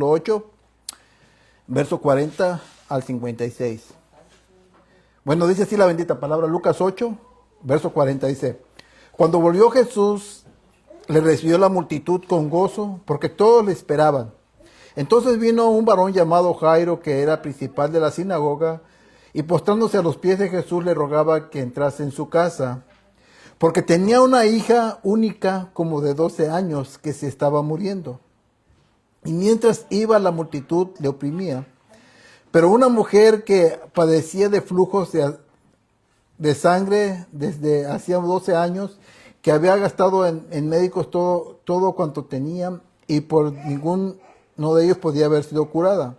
8, verso 40 al 56. Bueno, dice así la bendita palabra, Lucas 8, verso 40, dice: Cuando volvió Jesús, le recibió la multitud con gozo, porque todos le esperaban. Entonces vino un varón llamado Jairo, que era principal de la sinagoga, y postrándose a los pies de Jesús le rogaba que entrase en su casa, porque tenía una hija única como de 12 años que se estaba muriendo. Y mientras iba, la multitud le oprimía. Pero una mujer que padecía de flujos de sangre desde hacía 12 años, que había gastado en médicos todo cuanto tenía, y por ninguno de ellos podía haber sido curada.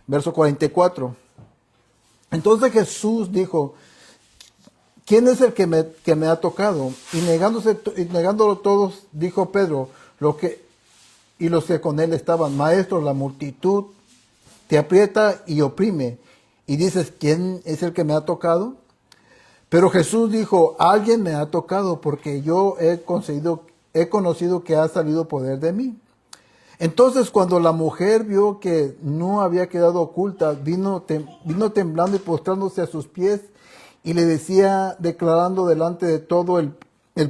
Verso 44. Entonces Jesús dijo: ¿Quién es el que me ha tocado? Y negándolo todos, dijo Pedro, y los que con él estaban: Maestro, la multitud te aprieta y oprime, y dices: ¿quién es el que me ha tocado? Pero Jesús dijo: alguien me ha tocado, porque yo he conocido que ha salido poder de mí. Entonces, cuando la mujer vio que no había quedado oculta, vino temblando y postrándose a sus pies, y le decía, declarando delante de todo el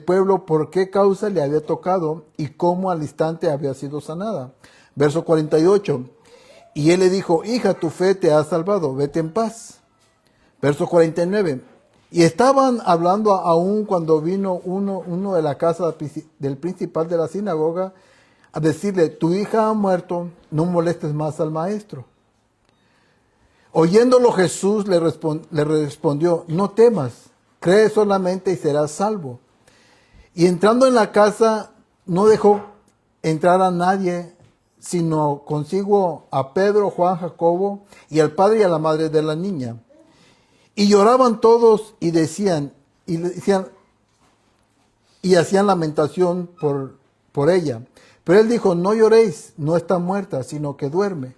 pueblo por qué causa le había tocado y cómo al instante había sido sanada. Verso 48. Y él le dijo: hija, tu fe te ha salvado, vete en paz. Verso 49. Y estaban hablando aún cuando vino uno de la casa del principal de la sinagoga a decirle: tu hija ha muerto, no molestes más al maestro. Oyéndolo, Jesús le respondió: no temas, cree solamente y serás salvo. Y entrando en la casa, no dejó entrar a nadie, sino consigo a Pedro, Juan, Jacobo, y al padre y a la madre de la niña. Y lloraban todos y hacían lamentación por ella. Pero él dijo: no lloréis, no está muerta, sino que duerme.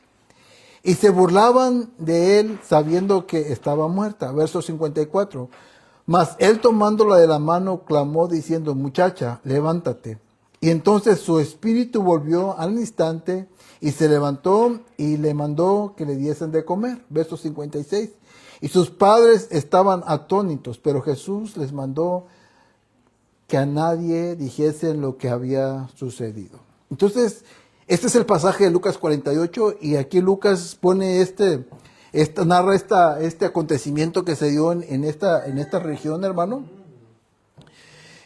Y se burlaban de él, sabiendo que estaba muerta. Verso 54. Mas él, tomándola de la mano, clamó diciendo: muchacha, levántate. Y entonces su espíritu volvió al instante, y se levantó, y le mandó que le diesen de comer. Verso 56. Y sus padres estaban atónitos, pero Jesús les mandó que a nadie dijesen lo que había sucedido. Entonces, este es el pasaje de Lucas 48, y aquí Lucas pone narra este acontecimiento que se dio en esta región, hermano.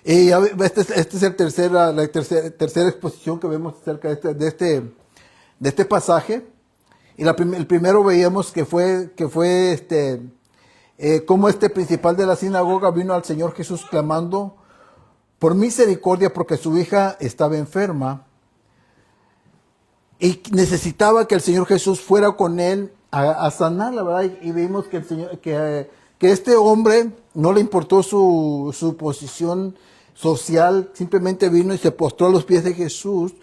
Y esta es la tercera exposición que vemos acerca de este pasaje. Y el primero veíamos que fue como este principal de la sinagoga vino al Señor Jesús clamando por misericordia, porque su hija estaba enferma y necesitaba que el Señor Jesús fuera con él a sanarla, ¿verdad? Y vimos que este hombre no le importó su posición social, simplemente vino y se postró a los pies de Jesús,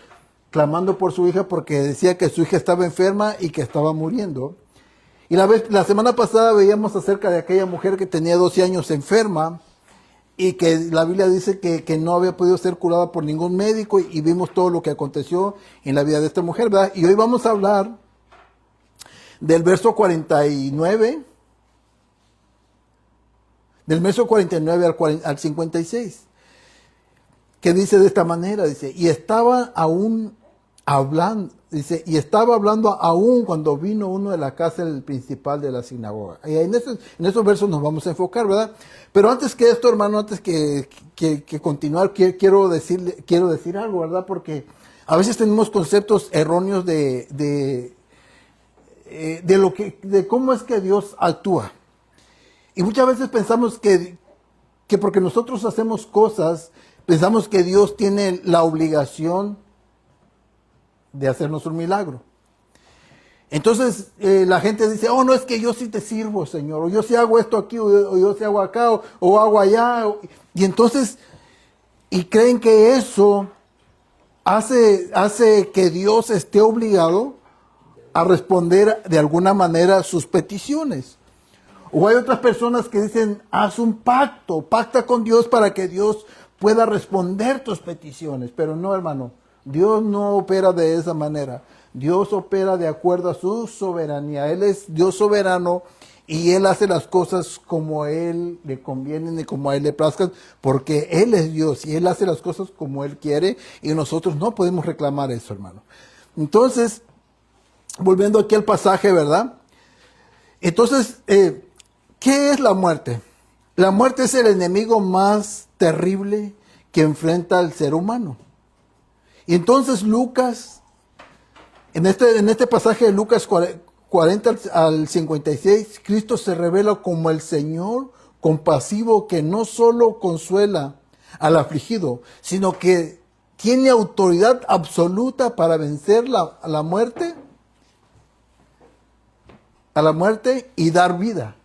clamando por su hija, porque decía que su hija estaba enferma y que estaba muriendo. Y la semana pasada veíamos acerca de aquella mujer que tenía 12 años enferma, y que la Biblia dice que no había podido ser curada por ningún médico, y vimos todo lo que aconteció en la vida de esta mujer, ¿verdad? Y hoy vamos a hablar del verso 49, al 56, que dice de esta manera, dice: y estaba hablando aún cuando vino uno de la casa del principal de la sinagoga. Y en esos versos nos vamos a enfocar, ¿verdad? Pero antes que esto, hermano, antes que continuar, quiero decir algo, ¿verdad? Porque a veces tenemos conceptos erróneos de cómo es que Dios actúa. Y muchas veces pensamos que porque nosotros hacemos cosas, pensamos que Dios tiene la obligación de hacernos un milagro. Entonces la gente dice: oh, no, es que yo sí te sirvo, Señor, o yo sí hago esto aquí, o yo sí hago acá, o hago allá. Y entonces, y creen que eso hace que Dios esté obligado a responder de alguna manera sus peticiones. O hay otras personas que dicen: haz un pacta con Dios para que Dios pueda responder tus peticiones. Pero no, hermano, Dios no opera de esa manera. Dios opera de acuerdo a su soberanía. Él es Dios soberano y Él hace las cosas como a Él le convienen y como a Él le plazcan, porque Él es Dios y Él hace las cosas como Él quiere y nosotros no podemos reclamar eso, hermano. Entonces, volviendo aquí al pasaje, ¿verdad? Entonces, ¿qué es la muerte? La muerte es el enemigo más terrible que enfrenta al ser humano. Y entonces Lucas, en este pasaje de Lucas 40 al 56, Cristo se revela como el Señor compasivo que no solo consuela al afligido, sino que tiene autoridad absoluta para vencer a la muerte y dar vida.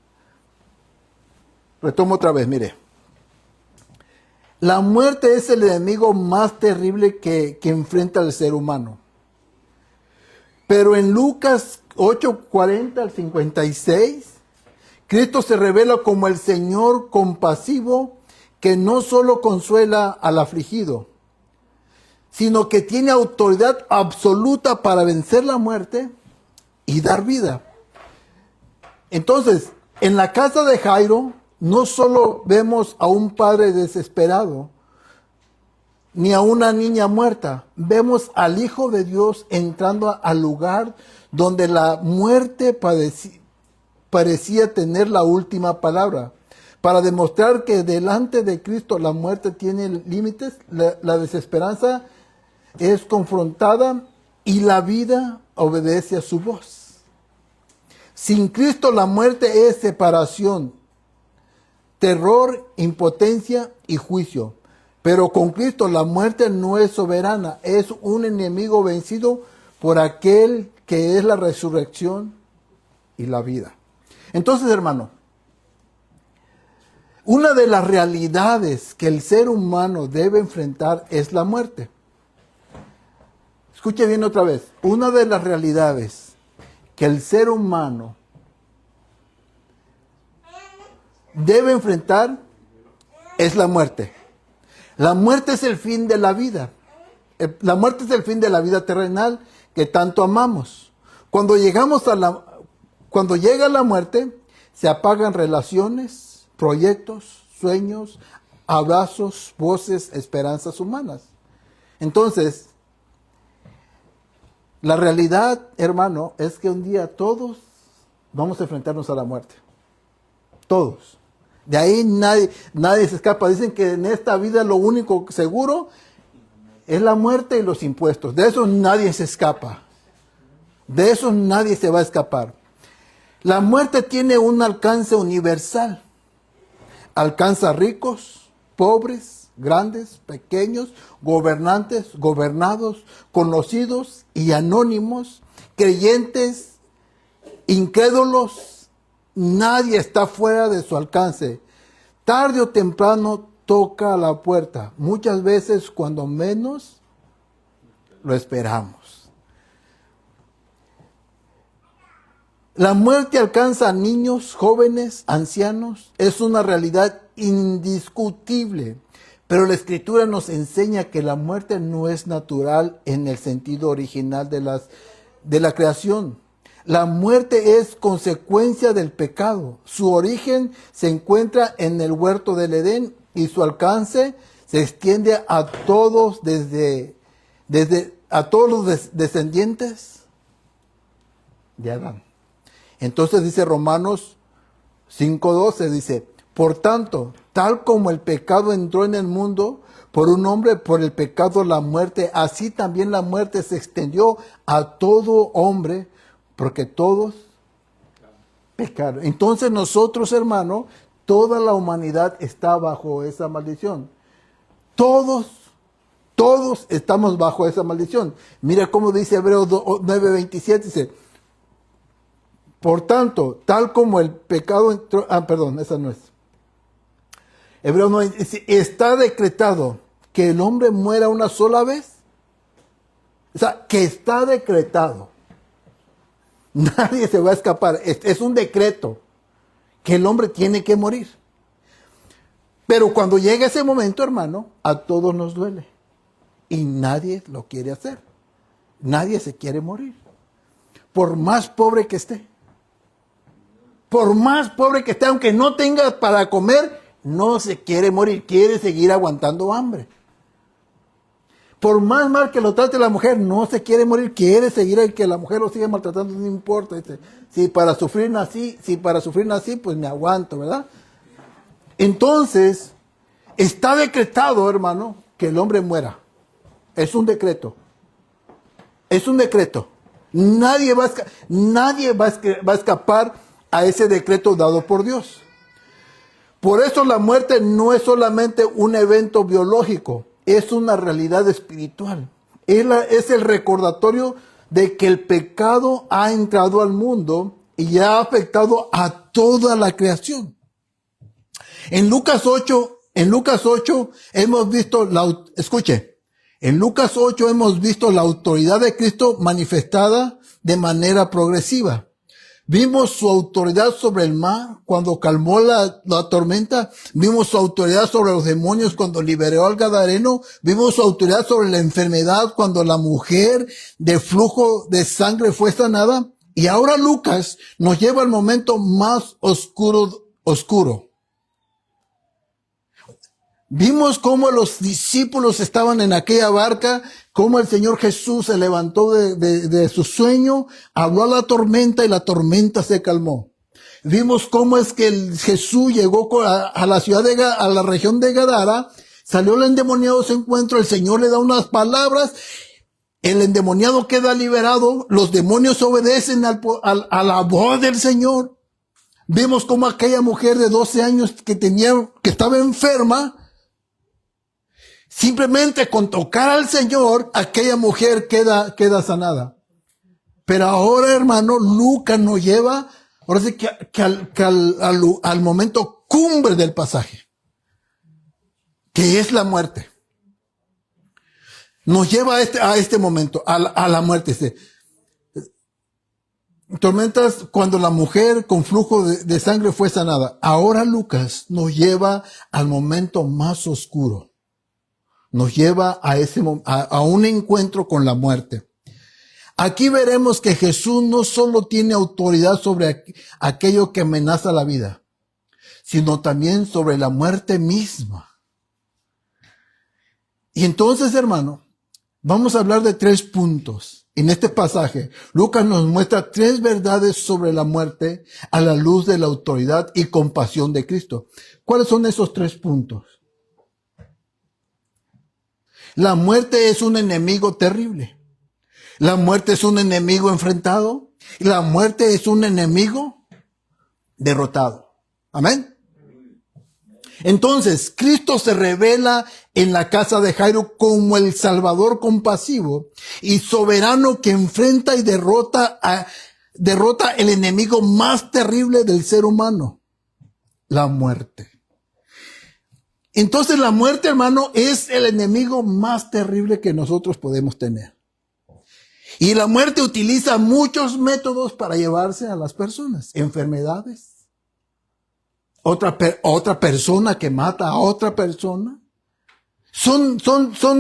Retomo otra vez, mire. La muerte es el enemigo más terrible que enfrenta el ser humano. Pero en Lucas 8:40 al 56, Cristo se revela como el Señor compasivo que no solo consuela al afligido, sino que tiene autoridad absoluta para vencer la muerte y dar vida. Entonces, en la casa de Jairo, no solo vemos a un padre desesperado, ni a una niña muerta. Vemos al Hijo de Dios entrando al lugar donde la muerte parecía tener la última palabra. Para demostrar que delante de Cristo la muerte tiene límites, la desesperanza es confrontada y la vida obedece a su voz. Sin Cristo la muerte es separación, terror, impotencia y juicio. Pero con Cristo la muerte no es soberana, es un enemigo vencido por aquel que es la resurrección y la vida. Entonces, hermano, una de las realidades que el ser humano debe enfrentar es la muerte. Escuche bien otra vez. Una de las realidades que el ser humano debe enfrentar es la muerte. La muerte es el fin de la vida. La muerte es el fin de la vida terrenal que tanto amamos. Cuando llega la muerte, se apagan relaciones, proyectos, sueños, abrazos, voces, esperanzas humanas. Entonces, la realidad, hermano, es que un día todos vamos a enfrentarnos a la muerte. Todos. De ahí nadie se escapa. Dicen que en esta vida lo único seguro es la muerte y los impuestos. De eso nadie se escapa. De eso nadie se va a escapar. La muerte tiene un alcance universal. Alcanza ricos, pobres, grandes, pequeños, gobernantes, gobernados, conocidos y anónimos, creyentes, incrédulos. Nadie está fuera de su alcance. Tarde o temprano toca a la puerta. Muchas veces cuando menos lo esperamos. La muerte alcanza a niños, jóvenes, ancianos. Es una realidad indiscutible. Pero la Escritura nos enseña que la muerte no es natural en el sentido original de la creación. La muerte es consecuencia del pecado. Su origen se encuentra en el huerto del Edén y su alcance se extiende a todos a todos los descendientes de Adán. Entonces dice Romanos 5:12, dice, por tanto, tal como el pecado entró en el mundo por un hombre, por el pecado la muerte, así también la muerte se extendió a todo hombre, porque todos pecaron. Entonces nosotros, hermano, toda la humanidad está bajo esa maldición. Todos estamos bajo esa maldición. Mira cómo dice Hebreos 9:27, dice, por tanto, tal como el pecado entró, esa no es. Hebreos 9, dice, está decretado que el hombre muera una sola vez. O sea, que está decretado. Nadie se va a escapar. Es un decreto que el hombre tiene que morir. Pero cuando llega ese momento, hermano, a todos nos duele. Y nadie lo quiere hacer. nadie se quiere morir. Por más pobre que esté. Por más pobre que esté, aunque no tenga para comer, no se quiere morir, quiere seguir aguantando hambre. Por más mal que lo trate la mujer, no se quiere morir, quiere seguir el que la mujer lo siga maltratando, no importa. Si para sufrir nací, pues me aguanto, ¿verdad? Entonces, está decretado, hermano, que el hombre muera. Es un decreto. Es un decreto. Nadie va a escapar a ese decreto dado por Dios. Por eso la muerte no es solamente un evento biológico, es una realidad espiritual. Es el recordatorio de que el pecado ha entrado al mundo y ha afectado a toda la creación. En Lucas 8 hemos visto en Lucas 8 hemos visto la autoridad de Cristo manifestada de manera progresiva. Vimos su autoridad sobre el mar cuando calmó la tormenta. Vimos su autoridad sobre los demonios cuando liberó al gadareno. Vimos su autoridad sobre la enfermedad cuando la mujer de flujo de sangre fue sanada. Y ahora Lucas nos lleva al momento más oscuro. Vimos cómo los discípulos estaban en aquella barca, cómo el Señor Jesús se levantó de su sueño, habló a la tormenta y la tormenta se calmó. Vimos cómo es que Jesús llegó a la ciudad a la región de Gadara, salió el endemoniado a su encuentro, el Señor le da unas palabras, el endemoniado queda liberado, los demonios obedecen a la voz del Señor. Vimos cómo aquella mujer de 12 años que estaba enferma, simplemente con tocar al Señor, aquella mujer queda sanada. Pero ahora, hermano, Lucas nos lleva, ahora sí que al momento cumbre del pasaje, que es la muerte. Nos lleva a este momento, a la muerte. Tormentas cuando la mujer con flujo de sangre fue sanada. Ahora Lucas nos lleva al momento más oscuro. Nos lleva a un encuentro con la muerte. Aquí veremos que Jesús no solo tiene autoridad sobre aquello que amenaza la vida, sino también sobre la muerte misma. Y entonces, hermano, vamos a hablar de 3 puntos. En este pasaje, Lucas nos muestra 3 verdades sobre la muerte a la luz de la autoridad y compasión de Cristo. ¿Cuáles son esos 3 puntos? La muerte es un enemigo terrible. La muerte es un enemigo enfrentado. Y la muerte es un enemigo derrotado. Amén. Entonces, Cristo se revela en la casa de Jairo como el Salvador compasivo y soberano que enfrenta y derrota el enemigo más terrible del ser humano, la muerte. Entonces la muerte, hermano, es el enemigo más terrible que nosotros podemos tener. Y la muerte utiliza muchos métodos para llevarse a las personas. Enfermedades. Otra persona que mata a otra persona. Son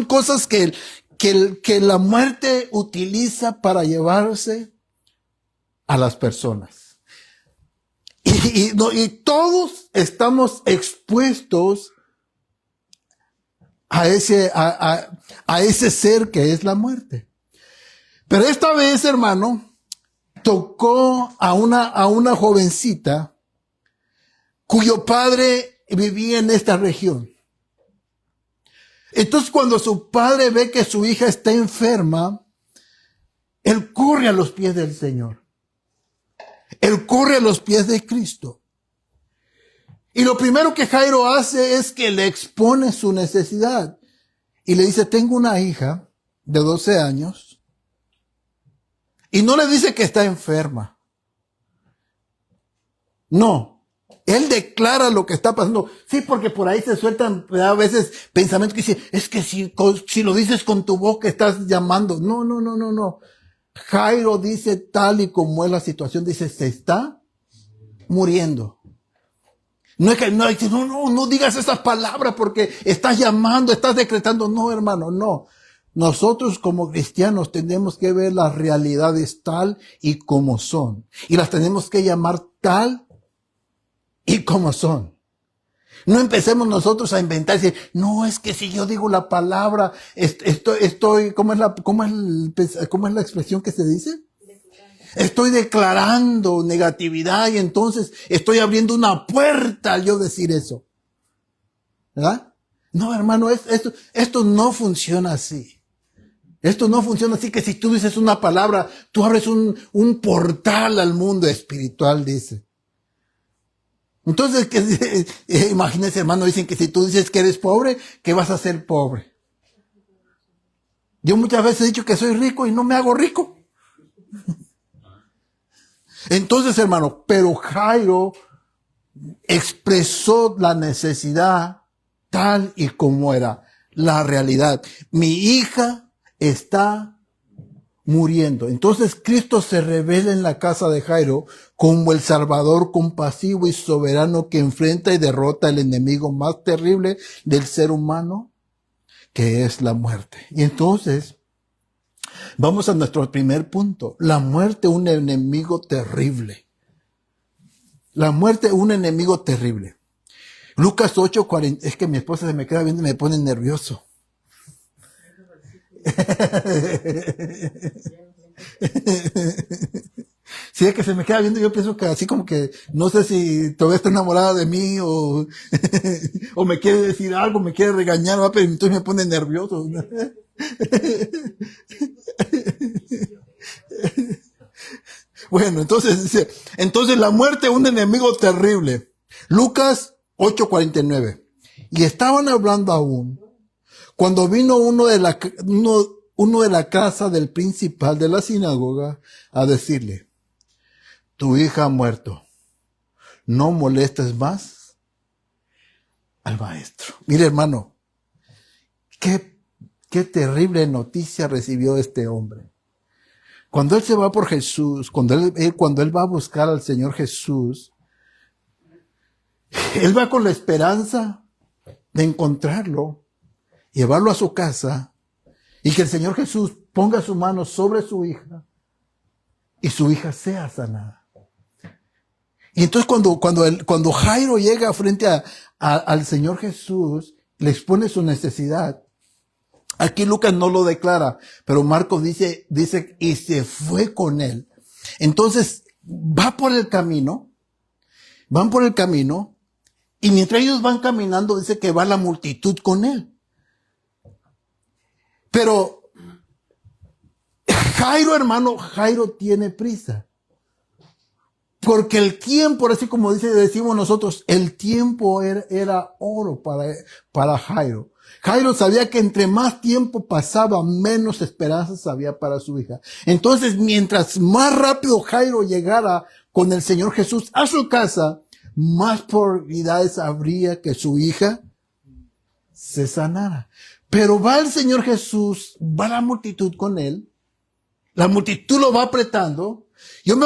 cosas que la muerte utiliza para llevarse a las personas. Y todos estamos expuestos a ese ser que es la muerte. Pero esta vez, hermano, tocó a una jovencita cuyo padre vivía en esta región. Entonces, cuando su padre ve que su hija está enferma, él corre a los pies del Señor. Él corre a los pies de Cristo. Y lo primero que Jairo hace es que le expone su necesidad. Y le dice, tengo una hija de 12 años. Y no le dice que está enferma. No. Él declara lo que está pasando. Sí, porque por ahí se sueltan a veces pensamientos que dicen, es que si lo dices con tu boca estás llamando. No. Jairo dice tal y como es la situación. Dice, se está muriendo. No es que no digas esas palabras porque estás llamando, estás decretando. No, hermano, no. nosotros como cristianos tenemos que ver las realidades tal y como son. Y las tenemos que llamar tal y como son. No empecemos nosotros a inventar y decir, no, es que si yo digo la palabra, ¿cómo es la expresión que se dice? Estoy declarando negatividad y entonces estoy abriendo una puerta al yo decir eso. ¿Verdad? No, hermano, esto no funciona así. Esto no funciona así que si tú dices una palabra, tú abres un portal al mundo espiritual, dice. Entonces, imagínense, hermano, dicen que si tú dices que eres pobre, que vas a ser pobre. Yo muchas veces he dicho que soy rico y no me hago rico. Entonces, hermano, pero Jairo expresó la necesidad tal y como era la realidad. Mi hija está muriendo. Entonces Cristo se revela en la casa de Jairo como el Salvador compasivo y soberano que enfrenta y derrota al enemigo más terrible del ser humano, que es la muerte. Y entonces, vamos a nuestro primer punto. La muerte, un enemigo terrible. La muerte, un enemigo terrible. Lucas 8:40. Es que mi esposa se me queda viendo y me pone nervioso. Si es que se me queda viendo, yo pienso que así como que no sé si todavía está enamorada de mí o, o me quiere decir algo, me quiere regañar, pero entonces me pone nervioso. Bueno, entonces la muerte es un enemigo terrible. Lucas 8:49. Y estaban hablando aún cuando vino uno de la casa del principal de la sinagoga a decirle, tu hija ha muerto, no molestes más al maestro. Mire, hermano, qué terrible noticia recibió este hombre. Cuando él se va por Jesús, cuando él va a buscar al Señor Jesús, él va con la esperanza de encontrarlo, llevarlo a su casa y que el Señor Jesús ponga su mano sobre su hija y su hija sea sanada. Y entonces cuando Jairo llega frente al Señor Jesús, le expone su necesidad. Aquí Lucas no lo declara, pero Marcos dice, y se fue con él. Entonces, van por el camino, y mientras ellos van caminando, dice que va la multitud con él. Pero Jairo tiene prisa. Porque el tiempo, así como decimos nosotros, el tiempo era oro para Jairo. Jairo sabía que entre más tiempo pasaba, menos esperanzas había para su hija. Entonces, mientras más rápido Jairo llegara con el Señor Jesús a su casa, más probabilidades habría que su hija se sanara. Pero va el Señor Jesús, va la multitud con él, la multitud lo va apretando. Yo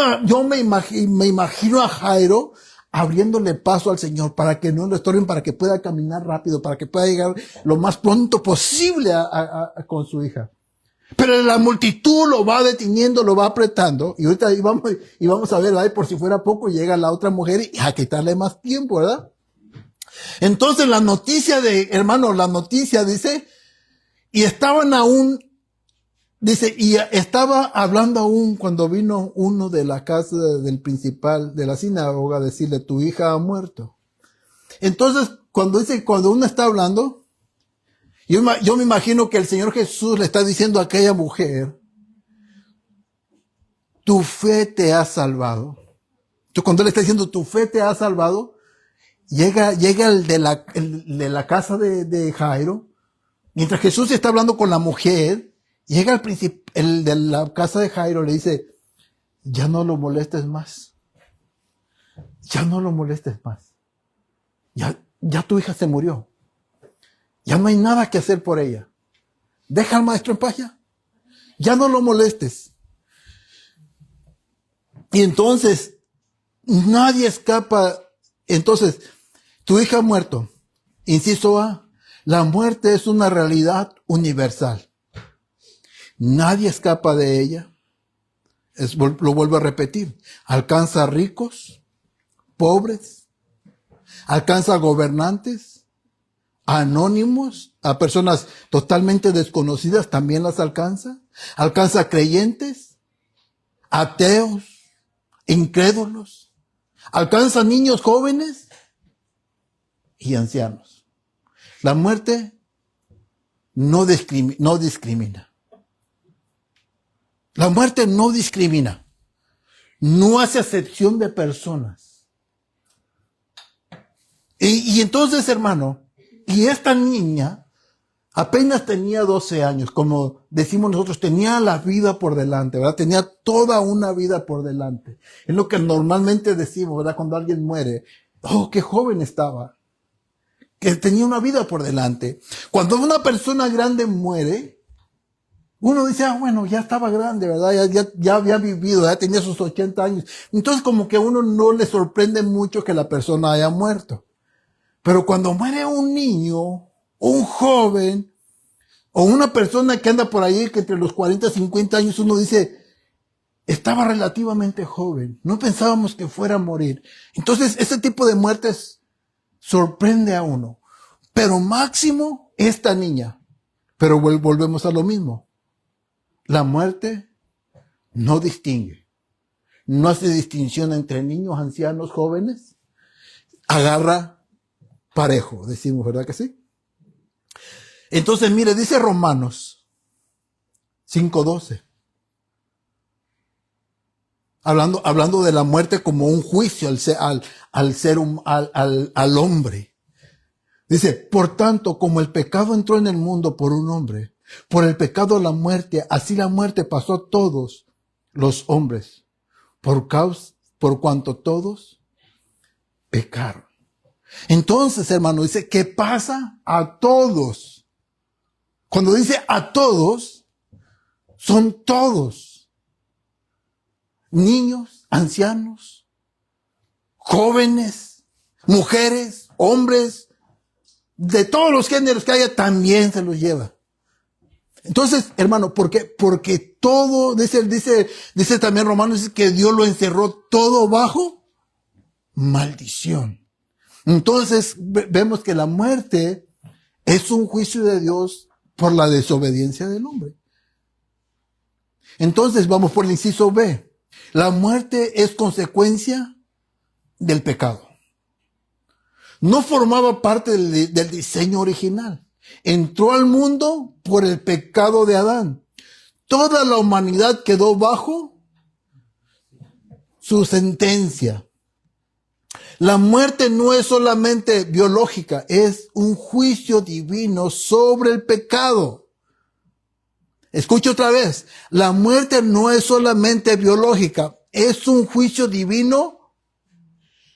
me imagino a Jairo abriéndole paso al Señor para que no lo estorben, para que pueda caminar rápido, para que pueda llegar lo más pronto posible con su hija. Pero la multitud lo va deteniendo, lo va apretando, y ahorita vamos a ver, ¿verdad? Por si fuera poco, llega la otra mujer y a quitarle más tiempo, ¿verdad? Entonces la noticia dice, y estaban aún, dice, y estaba hablando aún cuando vino uno de la casa del principal de la sinagoga a decirle, tu hija ha muerto. Entonces, cuando uno está hablando, yo me imagino que el Señor Jesús le está diciendo a aquella mujer, tu fe te ha salvado. Entonces, cuando él está diciendo, tu fe te ha salvado, llega el de la casa de Jairo. Mientras Jesús está hablando con la mujer, llega el de la casa de Jairo, le dice, ya no lo molestes más. Ya no lo molestes más. Ya tu hija se murió. Ya no hay nada que hacer por ella. Deja al maestro en paz ya. Ya no lo molestes. Y entonces, nadie escapa. Entonces, tu hija ha muerto. Inciso A, la muerte es una realidad universal. Nadie escapa de ella. Lo vuelvo a repetir. Alcanza a ricos, pobres, alcanza a gobernantes, a anónimos, a personas totalmente desconocidas, también las alcanza. Alcanza a creyentes, ateos, incrédulos. Alcanza a niños jóvenes y ancianos. La muerte no discrimina. La muerte no discrimina. No hace acepción de personas. Y entonces, hermano, y esta niña apenas tenía 12 años, como decimos nosotros, tenía la vida por delante, ¿verdad? Tenía toda una vida por delante. Es lo que normalmente decimos, ¿verdad? Cuando alguien muere, oh, qué joven estaba, que tenía una vida por delante. Cuando una persona grande muere, uno dice, bueno, ya estaba grande, ¿verdad? Ya había vivido, ya tenía sus 80 años. Entonces como que a uno no le sorprende mucho que la persona haya muerto. Pero cuando muere un niño, un joven, o una persona que anda por ahí que entre los 40 y 50 años, uno dice, estaba relativamente joven, no pensábamos que fuera a morir. Entonces ese tipo de muertes sorprende a uno. Pero máximo esta niña. Pero volvemos a lo mismo. La muerte no distingue. No hace distinción entre niños, ancianos, jóvenes. Agarra parejo, decimos, ¿verdad que sí? Entonces, mire, dice Romanos 5:12. Hablando de la muerte como un juicio al hombre. Dice, por tanto, como el pecado entró en el mundo por un hombre, por el pecado la muerte, así la muerte pasó a todos los hombres, por cuanto todos pecaron. Entonces, hermano, dice, ¿qué pasa? A todos. Cuando dice a todos, son todos. Niños, ancianos, jóvenes, mujeres, hombres, de todos los géneros que haya, también se los lleva. Entonces, hermano, ¿por qué? Porque todo, dice también Romanos, dice que Dios lo encerró todo bajo maldición. Entonces, vemos que la muerte es un juicio de Dios por la desobediencia del hombre. Entonces, vamos por el inciso B. La muerte es consecuencia del pecado. No formaba parte del diseño original. Entró al mundo por el pecado de Adán. Toda la humanidad quedó bajo su sentencia. La muerte no es solamente biológica, es un juicio divino sobre el pecado. Escucha otra vez, la muerte no es solamente biológica, es un juicio divino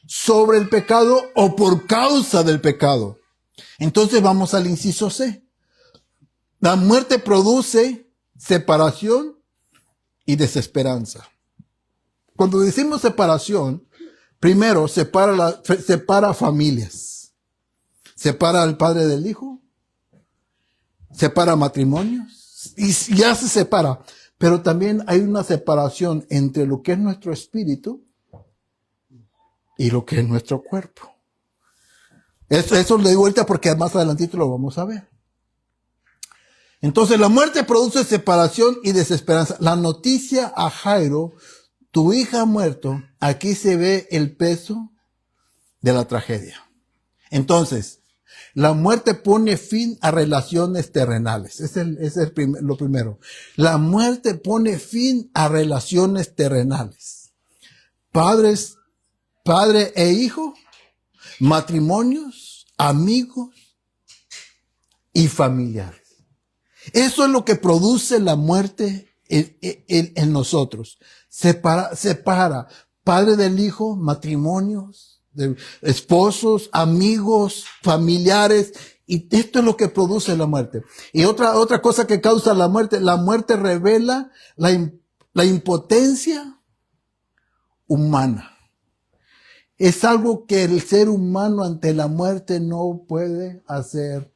sobre el pecado o por causa del pecado. Entonces vamos al inciso C. La muerte produce separación y desesperanza. Cuando decimos separación, primero separa familias. Separa al padre del hijo, separa matrimonios y ya se separa. Pero también hay una separación entre lo que es nuestro espíritu y lo que es nuestro cuerpo. Eso lo digo ahorita porque más adelantito lo vamos a ver. Entonces la muerte produce separación y desesperanza. La noticia a Jairo, tu hija ha muerto, aquí se ve el peso de la tragedia. Entonces, la muerte pone fin a relaciones terrenales. Lo primero. La muerte pone fin a relaciones terrenales. Padre e hijo, matrimonios, amigos y familiares. Eso es lo que produce la muerte en nosotros. Separa padre del hijo, matrimonios, esposos, amigos, familiares, y esto es lo que produce la muerte. Y otra cosa que causa la muerte revela la impotencia humana. Es algo que el ser humano ante la muerte no puede hacer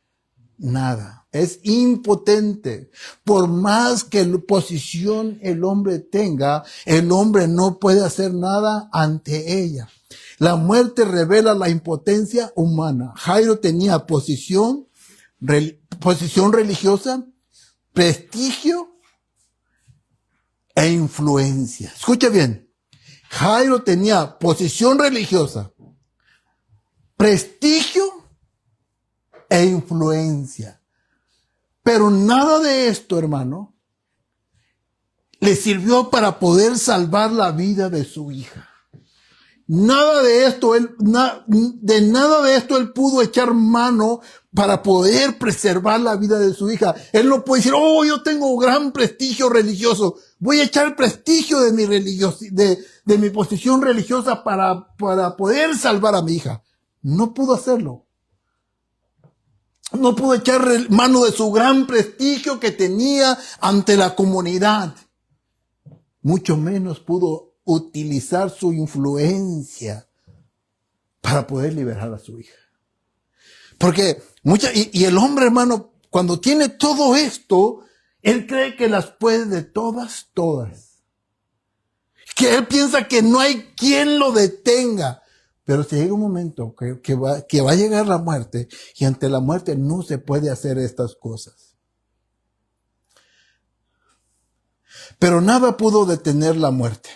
nada. Es impotente. Por más que posición el hombre tenga, el hombre no puede hacer nada ante ella. La muerte revela la impotencia humana. Jairo tenía posición religiosa, prestigio e influencia. Escuche bien. Jairo tenía posición religiosa, prestigio e influencia. Pero nada de esto, hermano, le sirvió para poder salvar la vida de su hija. Nada de esto, de nada de esto él pudo echar mano para poder preservar la vida de su hija. Él no puede decir, oh, yo tengo gran prestigio religioso. Voy a echar prestigio de mi de mi posición religiosa para poder salvar a mi hija. No pudo hacerlo. No pudo echar mano de su gran prestigio que tenía ante la comunidad. Mucho menos pudo utilizar su influencia para poder liberar a su hija. Porque y el hombre, hermano, cuando tiene todo esto, él cree que las puede de todas. Que él piensa que no hay quien lo detenga. Pero si llega un momento que va a llegar la muerte, y ante la muerte no se puede hacer estas cosas. Pero nada pudo detener la muerte.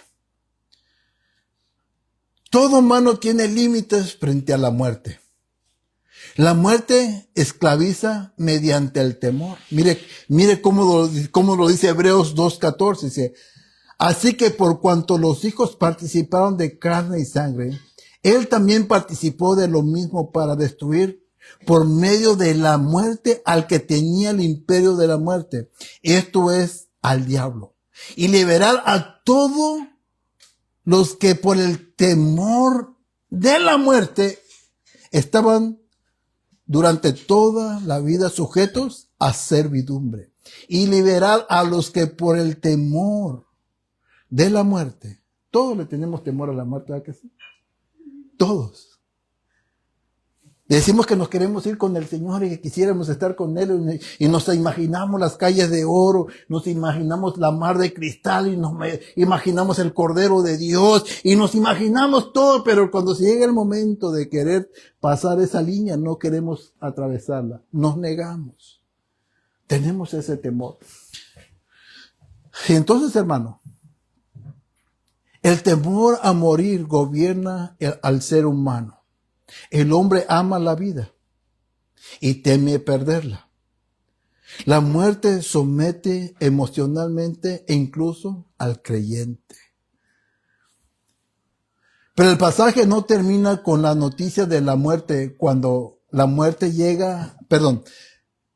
Todo humano tiene límites frente a la muerte. La muerte esclaviza mediante el temor. Mire cómo lo dice Hebreos 2:14. Dice, así que por cuanto los hijos participaron de carne y sangre, él también participó de lo mismo para destruir por medio de la muerte al que tenía el imperio de la muerte. Esto es, al diablo. Y liberar a todos los que por el temor de la muerte estaban durante toda la vida sujetos a servidumbre. Y liberar a los que por el temor de la muerte. Todos le tenemos temor a la muerte, ¿verdad que sí? Todos. Decimos que nos queremos ir con el Señor y que quisiéramos estar con Él y nos imaginamos las calles de oro, nos imaginamos la mar de cristal y nos imaginamos el Cordero de Dios y nos imaginamos todo, pero cuando se llega el momento de querer pasar esa línea no queremos atravesarla, nos negamos. Tenemos ese temor. Y entonces, hermano, el temor a morir gobierna al ser humano. El hombre ama la vida y teme perderla. La muerte somete emocionalmente e incluso al creyente. Pero el pasaje no termina con la noticia de la muerte cuando la muerte llega, pero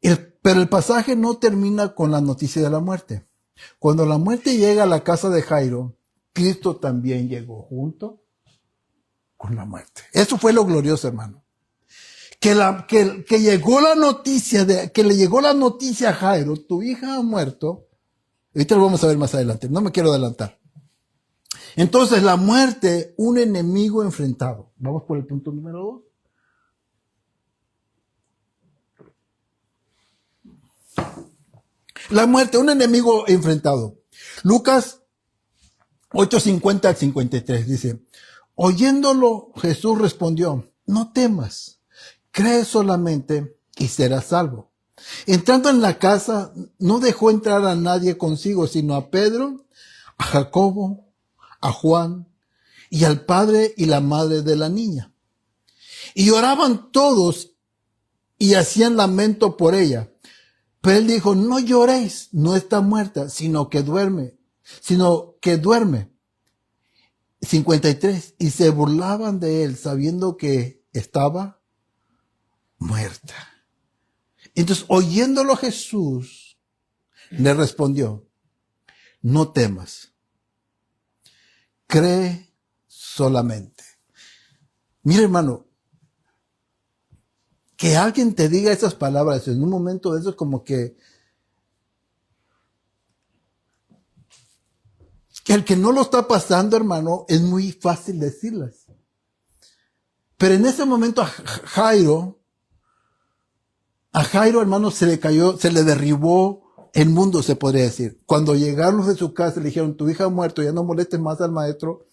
el pasaje no termina con la noticia de la muerte. Cuando la muerte llega a la casa de Jairo, Cristo también llegó junto con la muerte. Eso fue lo glorioso, hermano. Que le llegó la noticia a Jairo, tu hija ha muerto. Ahorita lo vamos a ver más adelante, no me quiero adelantar. Entonces, la muerte, un enemigo enfrentado. Vamos por el punto número 2. La muerte, un enemigo enfrentado. Lucas 8:50 al 53 dice, oyéndolo, Jesús respondió, no temas, cree solamente y serás salvo. Entrando en la casa, no dejó entrar a nadie consigo, sino a Pedro, a Jacobo, a Juan y al padre y la madre de la niña. Y lloraban todos y hacían lamento por ella. Pero él dijo, no lloréis, no está muerta, sino que duerme. 53. Y se burlaban de él sabiendo que estaba muerta. Entonces, oyéndolo Jesús, le respondió, no temas, cree solamente. Mira, hermano, que alguien te diga esas palabras en un momento de eso, como que el que no lo está pasando, hermano, es muy fácil decirlas. Pero en ese momento Jairo A Jairo, hermano, se le cayó, se le derribó el mundo, se podría decir. Cuando llegaron los de su casa, le dijeron, tu hija ha muerto, ya no molestes más al maestro.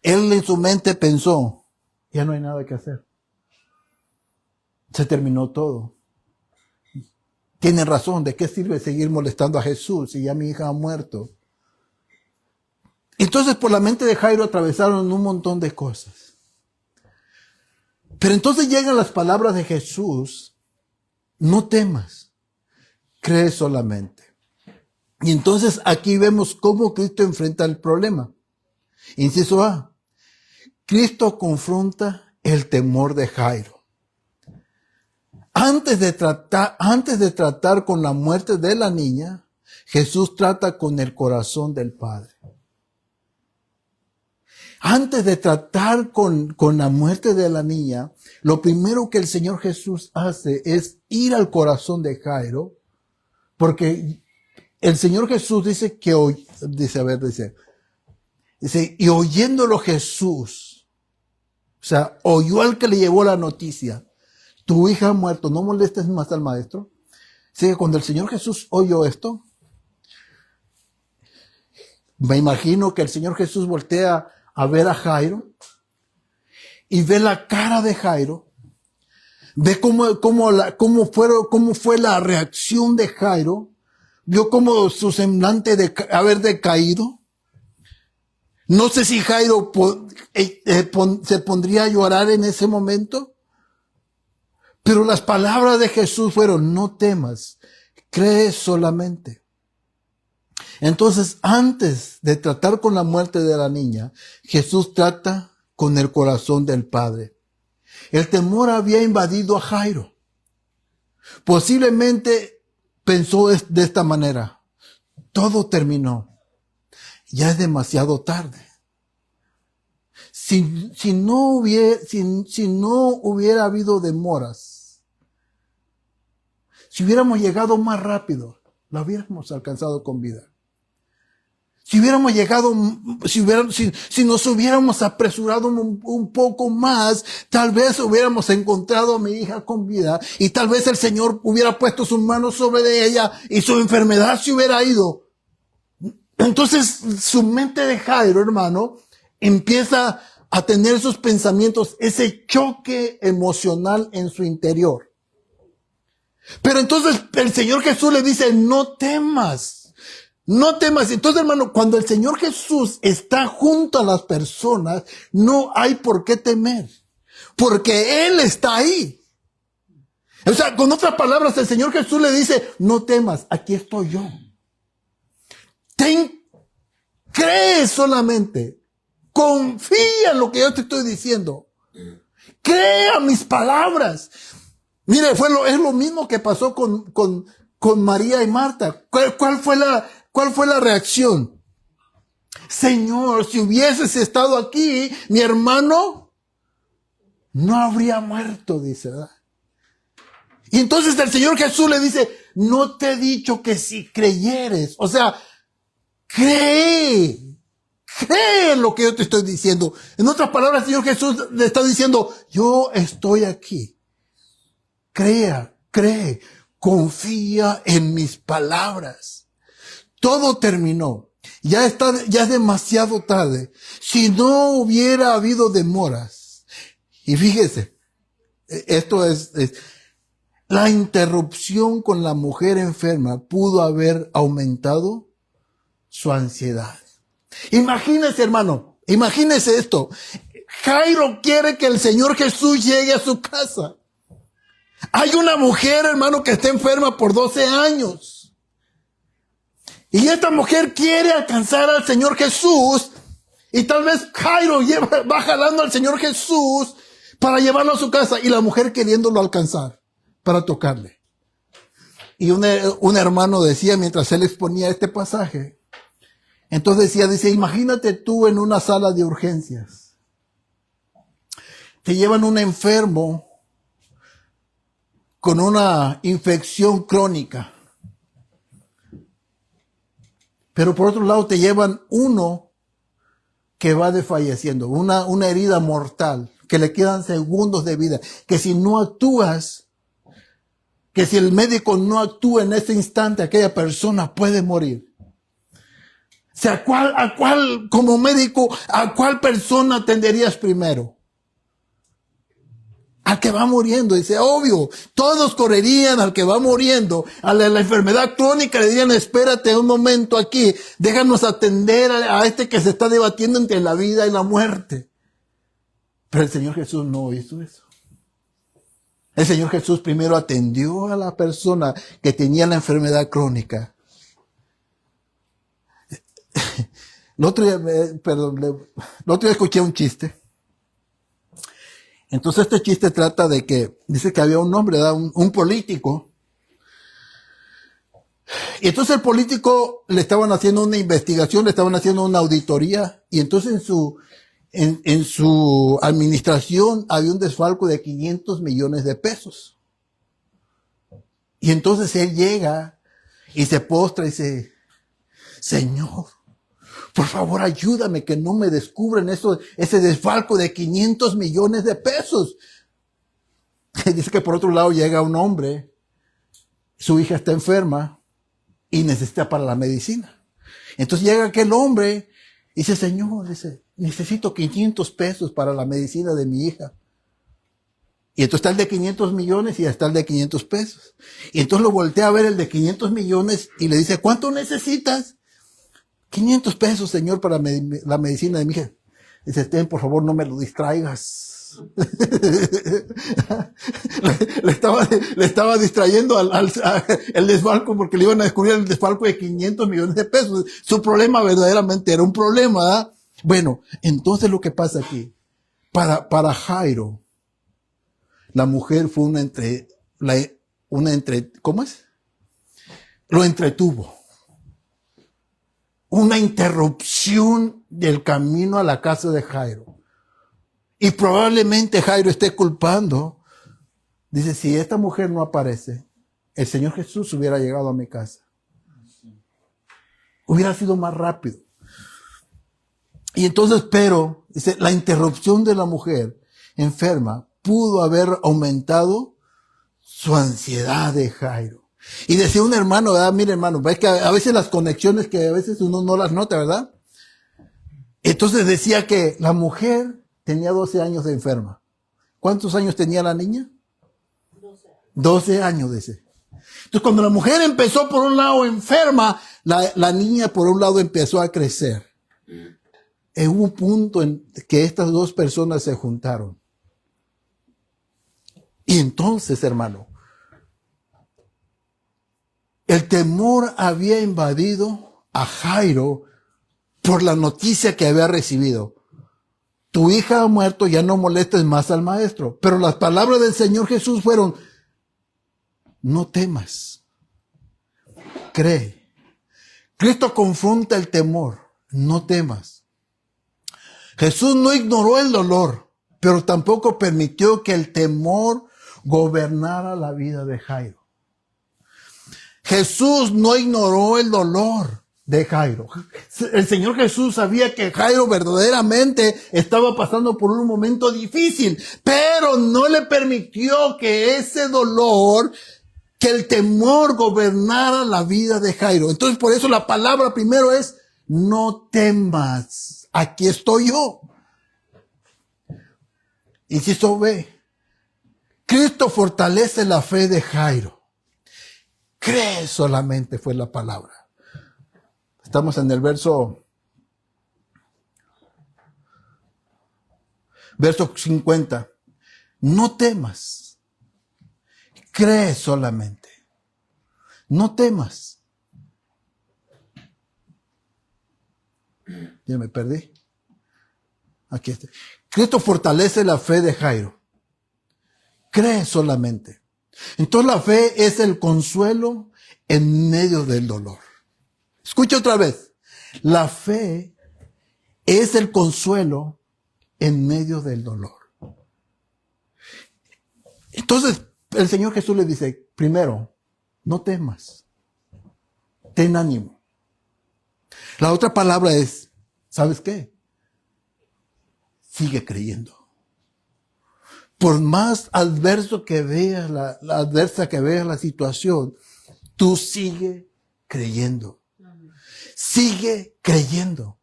Él en su mente pensó, ya no hay nada que hacer. Se terminó todo. Tienen razón, ¿de qué sirve seguir molestando a Jesús si ya mi hija ha muerto? Entonces por la mente de Jairo atravesaron un montón de cosas. Pero entonces llegan las palabras de Jesús, no temas, cree solamente. Y entonces aquí vemos cómo Cristo enfrenta el problema. Inciso A, Cristo confronta el temor de Jairo. Antes de tratar con la muerte de la niña, Jesús trata con el corazón del Padre. Antes de tratar con la muerte de la niña, lo primero que el Señor Jesús hace es ir al corazón de Jairo, porque el Señor Jesús dice que y oyéndolo Jesús, o sea, oyó al que le llevó la noticia, tu hija ha muerto, no molestes más al maestro. Así que cuando el Señor Jesús oyó esto, me imagino que el Señor Jesús voltea a ver a Jairo y ve la cara de Jairo, ve cómo fue la reacción de Jairo, vio cómo su semblante de haber decaído. No sé si Jairo se pondría a llorar en ese momento, pero las palabras de Jesús fueron, no temas, cree solamente. Entonces, antes de tratar con la muerte de la niña, Jesús trata con el corazón del Padre. El temor había invadido a Jairo. Posiblemente pensó de esta manera, todo terminó, ya es demasiado tarde. Si no hubiera habido demoras, si hubiéramos llegado más rápido, la hubiéramos alcanzado con vida. Si hubiéramos llegado, si nos hubiéramos apresurado un poco más, tal vez hubiéramos encontrado a mi hija con vida y tal vez el Señor hubiera puesto sus manos sobre ella y su enfermedad se hubiera ido. Entonces su mente de Jairo, hermano, empieza a tener esos pensamientos, ese choque emocional en su interior. Pero entonces el Señor Jesús le dice, no temas. No temas. Entonces, hermano, cuando el Señor Jesús está junto a las personas, no hay por qué temer. Porque Él está ahí. O sea, con otras palabras, el Señor Jesús le dice, no temas, aquí estoy yo. Cree solamente. Confía en lo que yo te estoy diciendo. Crea mis palabras. Mire, es lo mismo que pasó con María y Marta. ¿Cuál fue la reacción? Señor, si hubieses estado aquí, mi hermano no habría muerto, dice, ¿verdad? Y entonces el Señor Jesús le dice, no te he dicho que si creyeres, o sea, cree en lo que yo te estoy diciendo. En otras palabras, el Señor Jesús le está diciendo, yo estoy aquí. Cree, confía en mis palabras. Todo terminó. Ya es demasiado tarde. Si no hubiera habido demoras. Y fíjese, esto es la interrupción con la mujer enferma pudo haber aumentado su ansiedad. Imagínese, hermano, imagínese esto. Jairo quiere que el Señor Jesús llegue a su casa. Hay una mujer, hermano, que está enferma por 12 años. Y esta mujer quiere alcanzar al Señor Jesús. Y tal vez Jairo va jalando al Señor Jesús para llevarlo a su casa. Y la mujer queriéndolo alcanzar para tocarle. Y un hermano decía mientras él exponía este pasaje. Entonces dice, imagínate tú en una sala de urgencias. Te llevan un enfermo con una infección crónica. Pero por otro lado te llevan uno que va desfalleciendo, una herida mortal, que le quedan segundos de vida, que si no actúas, que si el médico no actúa en ese instante, aquella persona puede morir. O sea, como médico, ¿a cuál persona atenderías primero? Al que va muriendo. Dice, obvio, todos correrían al que va muriendo. A la enfermedad crónica le dirían, espérate un momento aquí, déjanos atender a este que se está debatiendo entre la vida y la muerte. Pero el Señor Jesús no hizo eso. El Señor Jesús primero atendió a la persona que tenía la enfermedad crónica. El otro día escuché un chiste. Entonces este chiste trata de que, dice que había un hombre, un político. Y entonces el político le estaban haciendo una investigación, le estaban haciendo una auditoría. Y entonces en su administración había un desfalco de 500 millones de pesos. Y entonces él llega y se postra y dice, Señor, por favor ayúdame que no me descubran ese desfalco de 500 millones de pesos. Y dice que por otro lado llega un hombre, su hija está enferma y necesita para la medicina. Entonces llega aquel hombre y dice, Señor, dice, necesito 500 pesos para la medicina de mi hija. Y entonces está el de 500 millones y está el de 500 pesos. Y entonces lo voltea a ver el de 500 millones y le dice, ¿cuánto necesitas? 500 pesos, Señor, para la medicina de mi hija. Dice, por favor, no me lo distraigas. le estaba distrayendo el desfalco porque le iban a descubrir el desfalco de 500 millones de pesos. Su problema verdaderamente era un problema, ¿eh? Bueno, entonces lo que pasa aquí, para Jairo, la mujer fue ¿cómo es? Lo entretuvo. Una interrupción del camino a la casa de Jairo. Y probablemente Jairo esté culpando. Dice, si esta mujer no aparece, el Señor Jesús hubiera llegado a mi casa. Hubiera sido más rápido. Y entonces, pero, dice, la interrupción de la mujer enferma pudo haber aumentado su ansiedad de Jairo. Y decía un hermano, ¿verdad? Mire, hermano, ves que a veces las conexiones que a veces uno no las nota, ¿verdad? Entonces decía que la mujer tenía 12 años de enferma. ¿Cuántos años tenía la niña? 12 años, dice. Entonces cuando la mujer empezó por un lado enferma, la niña por un lado empezó a crecer. Hubo un punto en que estas dos personas se juntaron. Y entonces, hermano, el temor había invadido a Jairo por la noticia que había recibido. Tu hija ha muerto, ya no molestes más al maestro. Pero las palabras del Señor Jesús fueron, no temas, cree. Cristo confronta el temor, no temas. Jesús no ignoró el dolor, pero tampoco permitió que el temor gobernara la vida de Jairo. Jesús no ignoró el dolor de Jairo. El Señor Jesús sabía que Jairo verdaderamente estaba pasando por un momento difícil, pero no le permitió que ese dolor, que el temor gobernara la vida de Jairo. Entonces por eso la palabra primero es, no temas, aquí estoy yo. Y si esto ve, Cristo fortalece la fe de Jairo. Cree solamente fue la palabra. Estamos en el verso 50. No temas. Cree solamente. No temas. Ya me perdí. Aquí está. Cristo fortalece la fe de Jairo. Cree solamente. Entonces la fe es el consuelo en medio del dolor. Escucha otra vez. La fe es el consuelo en medio del dolor. Entonces el Señor Jesús le dice, primero, no temas. Ten ánimo. La otra palabra es, ¿sabes qué? Sigue creyendo. por más adverso que veas la adversa que veas la situación, tú sigue creyendo. Sigue creyendo.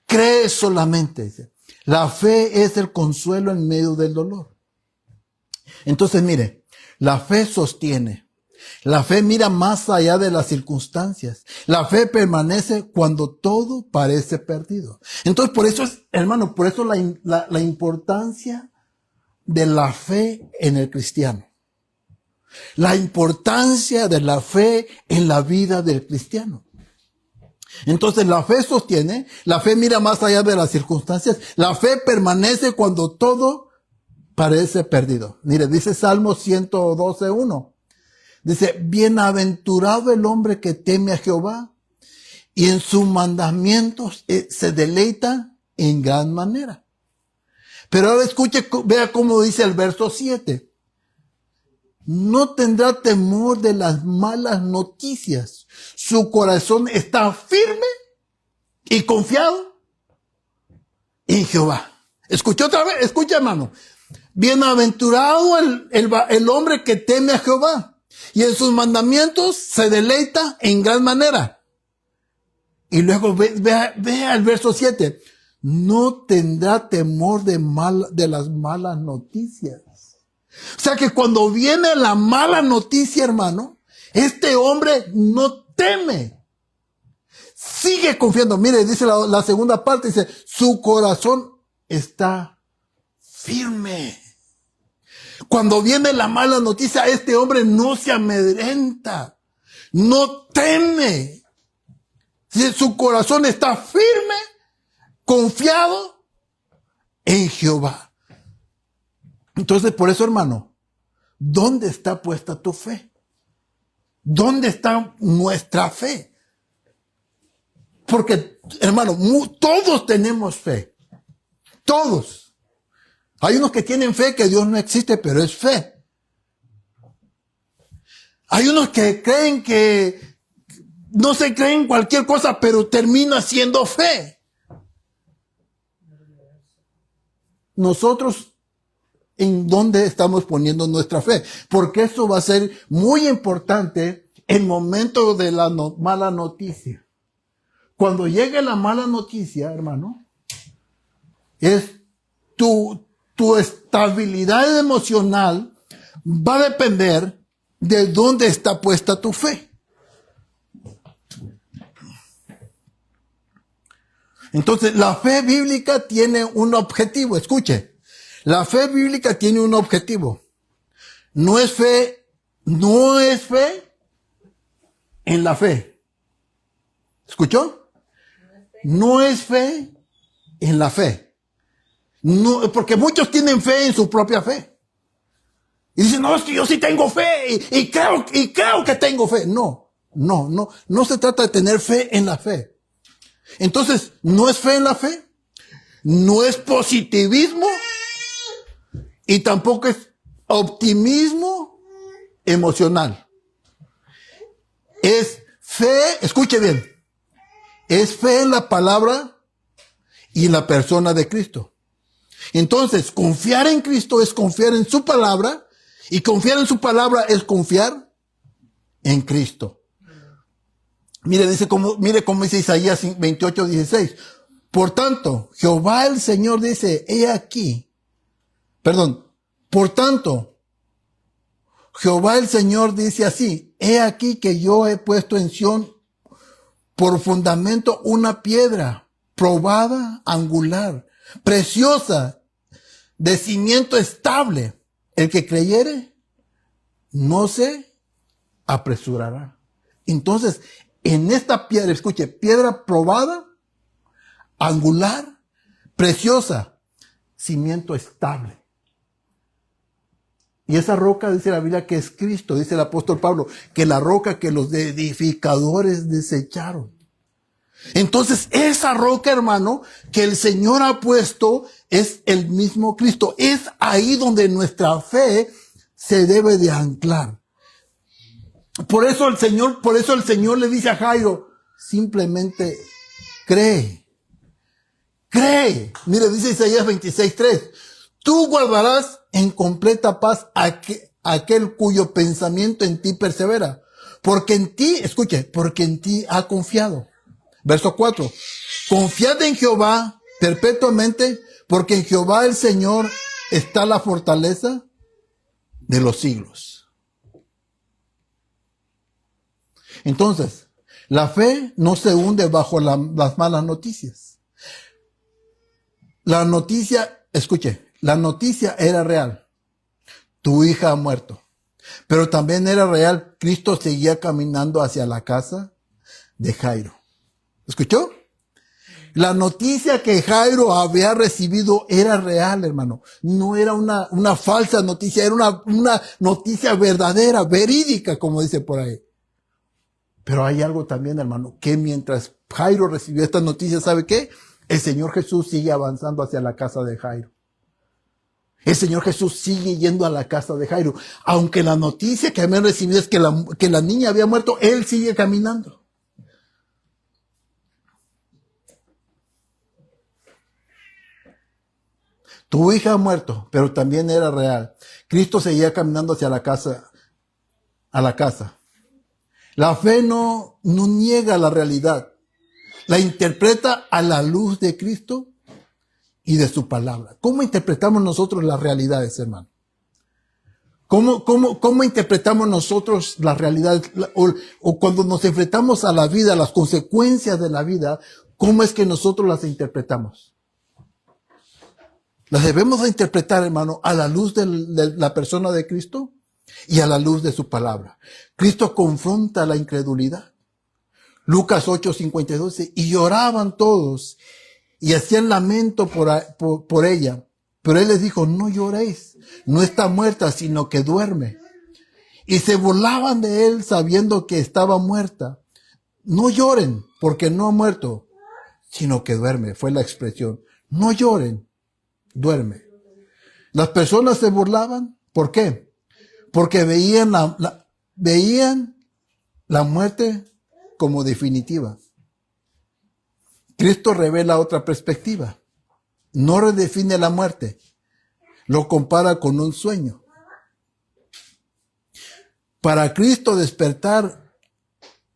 Cree solamente. Dice. La fe es el consuelo en medio del dolor. Entonces, mire, la fe sostiene. La fe mira más allá de las circunstancias. La fe permanece cuando todo parece perdido. Entonces, por eso es, hermano, por eso la importancia de la fe en el cristiano. La importancia de la fe en la vida del cristiano. Entonces la fe sostiene, la fe mira más allá de las circunstancias, la fe permanece cuando todo parece perdido. Mire, dice Salmo 112:1. Dice, bienaventurado el hombre que teme a Jehová y en sus mandamientos se deleita en gran manera. Pero ahora escuche, vea cómo dice el verso 7. No tendrá temor de las malas noticias. Su corazón está firme y confiado en Jehová. Escucha otra vez, escucha hermano. Bienaventurado el hombre que teme a Jehová y en sus mandamientos se deleita en gran manera. Y luego vea el verso 7. No tendrá temor de las malas noticias. O sea que cuando viene la mala noticia, hermano, este hombre no teme. Sigue confiando. Mire, dice la segunda parte, dice, su corazón está firme. Cuando viene la mala noticia, este hombre no se amedrenta, no teme. Su corazón está firme, confiado en Jehová. Entonces, por eso, hermano, ¿dónde está puesta tu fe? ¿Dónde está nuestra fe? Porque, hermano, todos tenemos fe. Todos. Hay unos que tienen fe que Dios no existe, pero es fe. Hay unos que creen que no se creen cualquier cosa, pero termina siendo fe. Nosotros, ¿en dónde estamos poniendo nuestra fe? Porque eso va a ser muy importante en el momento de la mala noticia. Cuando llegue la mala noticia, hermano, es tu estabilidad emocional va a depender de dónde está puesta tu fe. Entonces, la fe bíblica tiene un objetivo. Escuche, la fe bíblica tiene un objetivo. No es fe en la fe. ¿Escuchó? No es fe en la fe. No, porque muchos tienen fe en su propia fe. Y dicen, no, es que yo sí tengo fe y creo que tengo fe. No se trata de tener fe en la fe. Entonces, no es fe en la fe, no es positivismo y tampoco es optimismo emocional. Es fe, escuche bien, es fe en la palabra y en la persona de Cristo. Entonces, confiar en Cristo es confiar en su palabra y confiar en su palabra es confiar en Cristo. Mire cómo dice Isaías 28:16. Por tanto, Jehová el Señor dice, por tanto, Jehová el Señor dice así, he aquí que yo he puesto en Sión por fundamento una piedra probada, angular, preciosa, de cimiento estable. El que creyere, no se apresurará. Entonces, en esta piedra, escuche, piedra probada, angular, preciosa, cimiento estable. Y esa roca, dice la Biblia, que es Cristo, dice el apóstol Pablo, que la roca que los edificadores desecharon. Entonces, esa roca, hermano, que el Señor ha puesto es el mismo Cristo. Es ahí donde nuestra fe se debe de anclar. Por eso el Señor le dice a Jairo, simplemente cree. Cree. Mire, dice Isaías 26:3. tú guardarás en completa paz aquel cuyo pensamiento en ti persevera. Porque en ti, escuche, porque en ti ha confiado. Verso 4. Confiad en Jehová perpetuamente, porque en Jehová el Señor está la fortaleza de los siglos. Entonces, la fe no se hunde bajo las malas noticias. La noticia, escuche, la noticia era real. Tu hija ha muerto. Pero también era real, Cristo seguía caminando hacia la casa de Jairo. ¿Escuchó? La noticia que Jairo había recibido era real, hermano. No era una falsa noticia, era una noticia verdadera, verídica, como dice por ahí. Pero hay algo también, hermano, que mientras Jairo recibió esta noticia, ¿sabe qué? El Señor Jesús sigue avanzando hacia la casa de Jairo. El Señor Jesús sigue yendo a la casa de Jairo. Aunque la noticia que habían recibido es que la niña había muerto, Él sigue caminando. Tu hija ha muerto, pero también era real. Cristo seguía caminando hacia la casa, a la casa. La fe no niega la realidad. La interpreta a la luz de Cristo y de su palabra. ¿Cómo interpretamos nosotros las realidades, hermano? ¿Cómo interpretamos nosotros las realidades? O cuando nos enfrentamos a la vida, a las consecuencias de la vida, ¿cómo es que nosotros las interpretamos? Las debemos de interpretar, hermano, a la luz de la persona de Cristo y a la luz de su palabra. Cristo confronta la incredulidad. Lucas 8:52 dice, y lloraban todos y hacían lamento por ella. Pero Él les dijo, no lloréis, no está muerta, sino que duerme. Y se burlaban de Él sabiendo que estaba muerta. No lloren, porque no ha muerto, sino que duerme, fue la expresión. No lloren, duerme. Las personas se burlaban, ¿por qué? Porque veían la muerte como definitiva. Cristo revela otra perspectiva. No redefine la muerte, lo compara con un sueño. Para Cristo despertar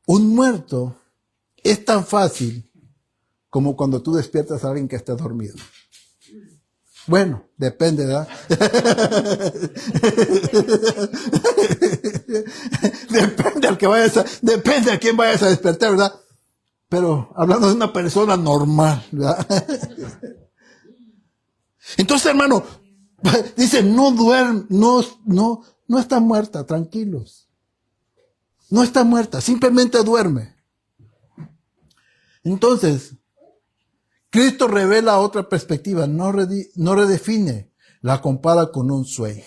un muerto es tan fácil como cuando tú despiertas a alguien que está dormido. Bueno, depende, ¿verdad? Depende a quién vayas a despertar, ¿verdad? Pero hablando de una persona normal, ¿verdad? Entonces, hermano, dice, no duerme, no está muerta, tranquilos. No está muerta, simplemente duerme. Entonces, Cristo revela otra perspectiva, no redefine, la compara con un sueño.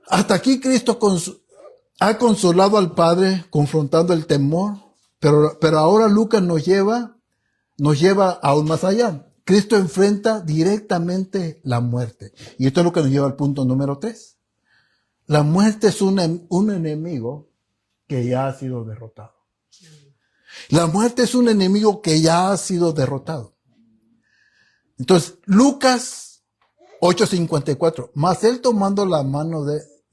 Hasta aquí Cristo ha consolado al Padre confrontando el temor, pero ahora Lucas nos lleva aún más allá. Cristo enfrenta directamente la muerte. Y esto es lo que nos lleva al punto número 3. La muerte es un enemigo que ya ha sido derrotado. La muerte es un enemigo que ya ha sido derrotado. Entonces, Lucas 8:54. Mas él tomando la mano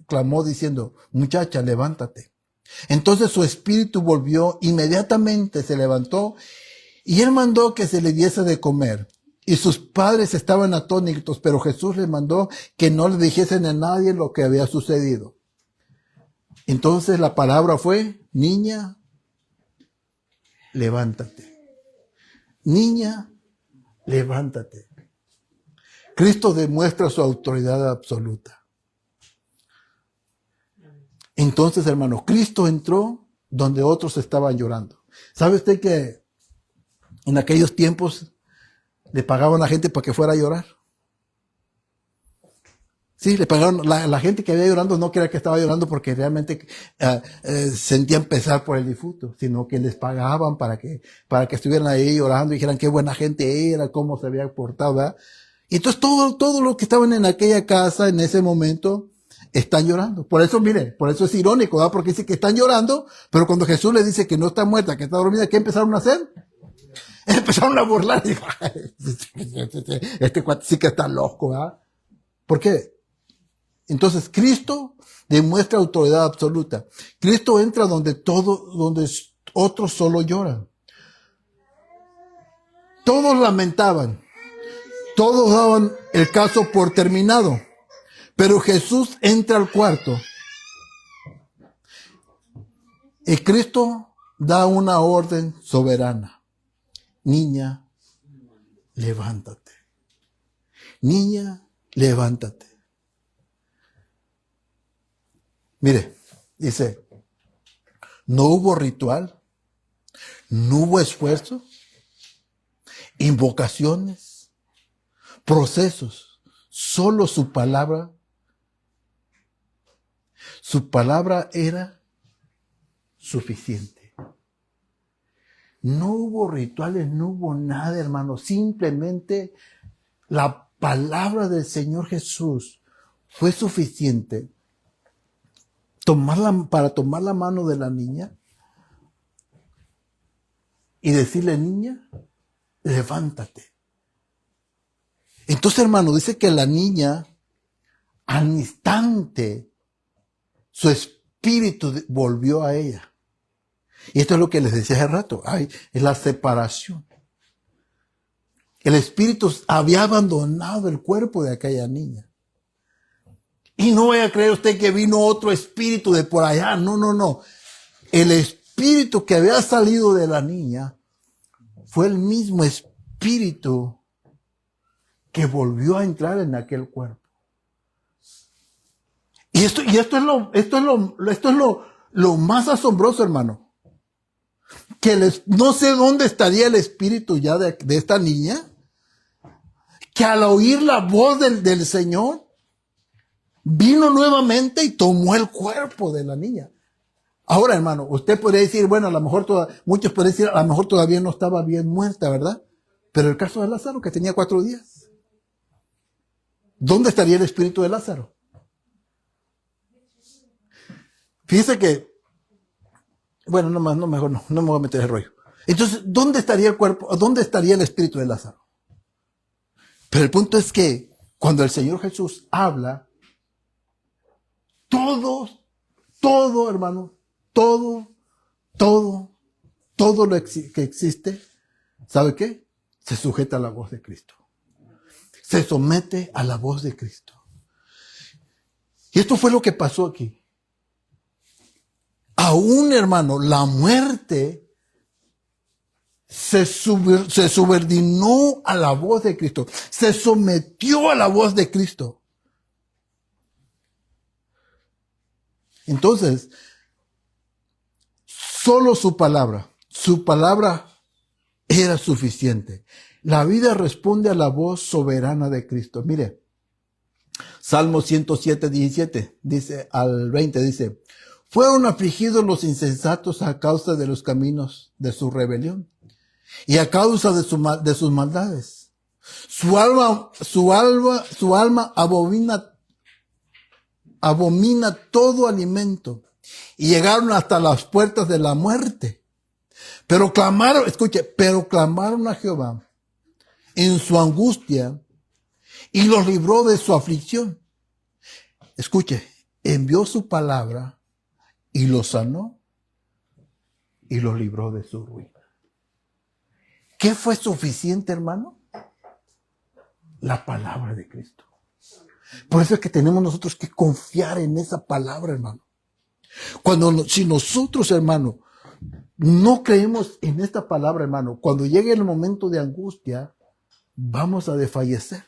clamó diciendo, muchacha, levántate. Entonces su espíritu volvió, inmediatamente se levantó y él mandó que se le diese de comer. Y sus padres estaban atónitos, pero Jesús les mandó que no le dijesen a nadie lo que había sucedido. Entonces la palabra fue, niña, levántate. Niña, levántate. Cristo demuestra su autoridad absoluta. Entonces, hermano, Cristo entró donde otros estaban llorando. ¿Sabe usted que en aquellos tiempos le pagaban a la gente para que fuera a llorar? Sí, le pagaron. La gente que había llorando no creía que estaba llorando porque realmente sentían pesar por el difunto, sino que les pagaban para que estuvieran ahí llorando y dijeran qué buena gente era, cómo se había portado, ¿verdad? Y entonces todo lo que estaban en aquella casa en ese momento están llorando. Por eso, mire, por eso es irónico, ¿verdad? Porque dice que están llorando, pero cuando Jesús les dice que no está muerta, que está dormida, ¿qué empezaron a hacer? Empezaron a burlar. Y dijo, este cuate sí que está loco, ¿verdad? ¿Por qué? Entonces Cristo demuestra autoridad absoluta. Cristo entra donde otros solo lloran. Todos lamentaban. Todos daban el caso por terminado. Pero Jesús entra al cuarto. Y Cristo da una orden soberana. Niña, levántate. Niña, levántate. Mire, dice, no hubo ritual, no hubo esfuerzo, invocaciones, procesos, solo su palabra. Su palabra era suficiente. No hubo rituales, no hubo nada, hermano. Simplemente la palabra del Señor Jesús fue suficiente para tomar la mano de la niña y decirle, niña, levántate. Entonces, hermano, dice que la niña, al instante, su espíritu volvió a ella. Y esto es lo que les decía hace rato. Es la separación. El espíritu había abandonado el cuerpo de aquella niña. Y no vaya a creer usted que vino otro espíritu de por allá. No, no, no. El espíritu que había salido de la niña fue el mismo espíritu que volvió a entrar en aquel cuerpo. Y esto es lo más asombroso, hermano. No sé dónde estaría el espíritu ya de esta niña, que al oír la voz del Señor, vino nuevamente y tomó el cuerpo de la niña. Ahora, hermano, usted podría decir, bueno, a lo mejor muchos podrían decir, a lo mejor todavía no estaba bien muerta, ¿verdad? Pero el caso de Lázaro, que tenía 4 días. ¿Dónde estaría el espíritu de Lázaro? Fíjese que, bueno, mejor no me voy a meter el rollo. Entonces, ¿dónde estaría el cuerpo? ¿Dónde estaría el espíritu de Lázaro? Pero el punto es que cuando el Señor Jesús habla, todo, hermano, todo lo que existe, ¿sabe qué? Se sujeta a la voz de Cristo. Se somete a la voz de Cristo. Y esto fue lo que pasó aquí. Aún, hermano, la muerte se subordinó a la voz de Cristo. Se sometió a la voz de Cristo. Entonces, solo su palabra era suficiente. La vida responde a la voz soberana de Cristo. Mire, Salmo 107, 17, dice al 20, dice, fueron afligidos los insensatos a causa de los caminos de su rebelión y a causa de sus maldades. Su alma abomina todo alimento y llegaron hasta las puertas de la muerte. Pero clamaron a Jehová en su angustia y los libró de su aflicción. Escuche, envió su palabra y los sanó y los libró de su ruina. ¿Qué fue suficiente, hermano? La palabra de Cristo. Por eso es que tenemos nosotros que confiar en esa palabra, hermano. Si nosotros, hermano, no creemos en esta palabra, hermano, cuando llegue el momento de angustia, vamos a desfallecer.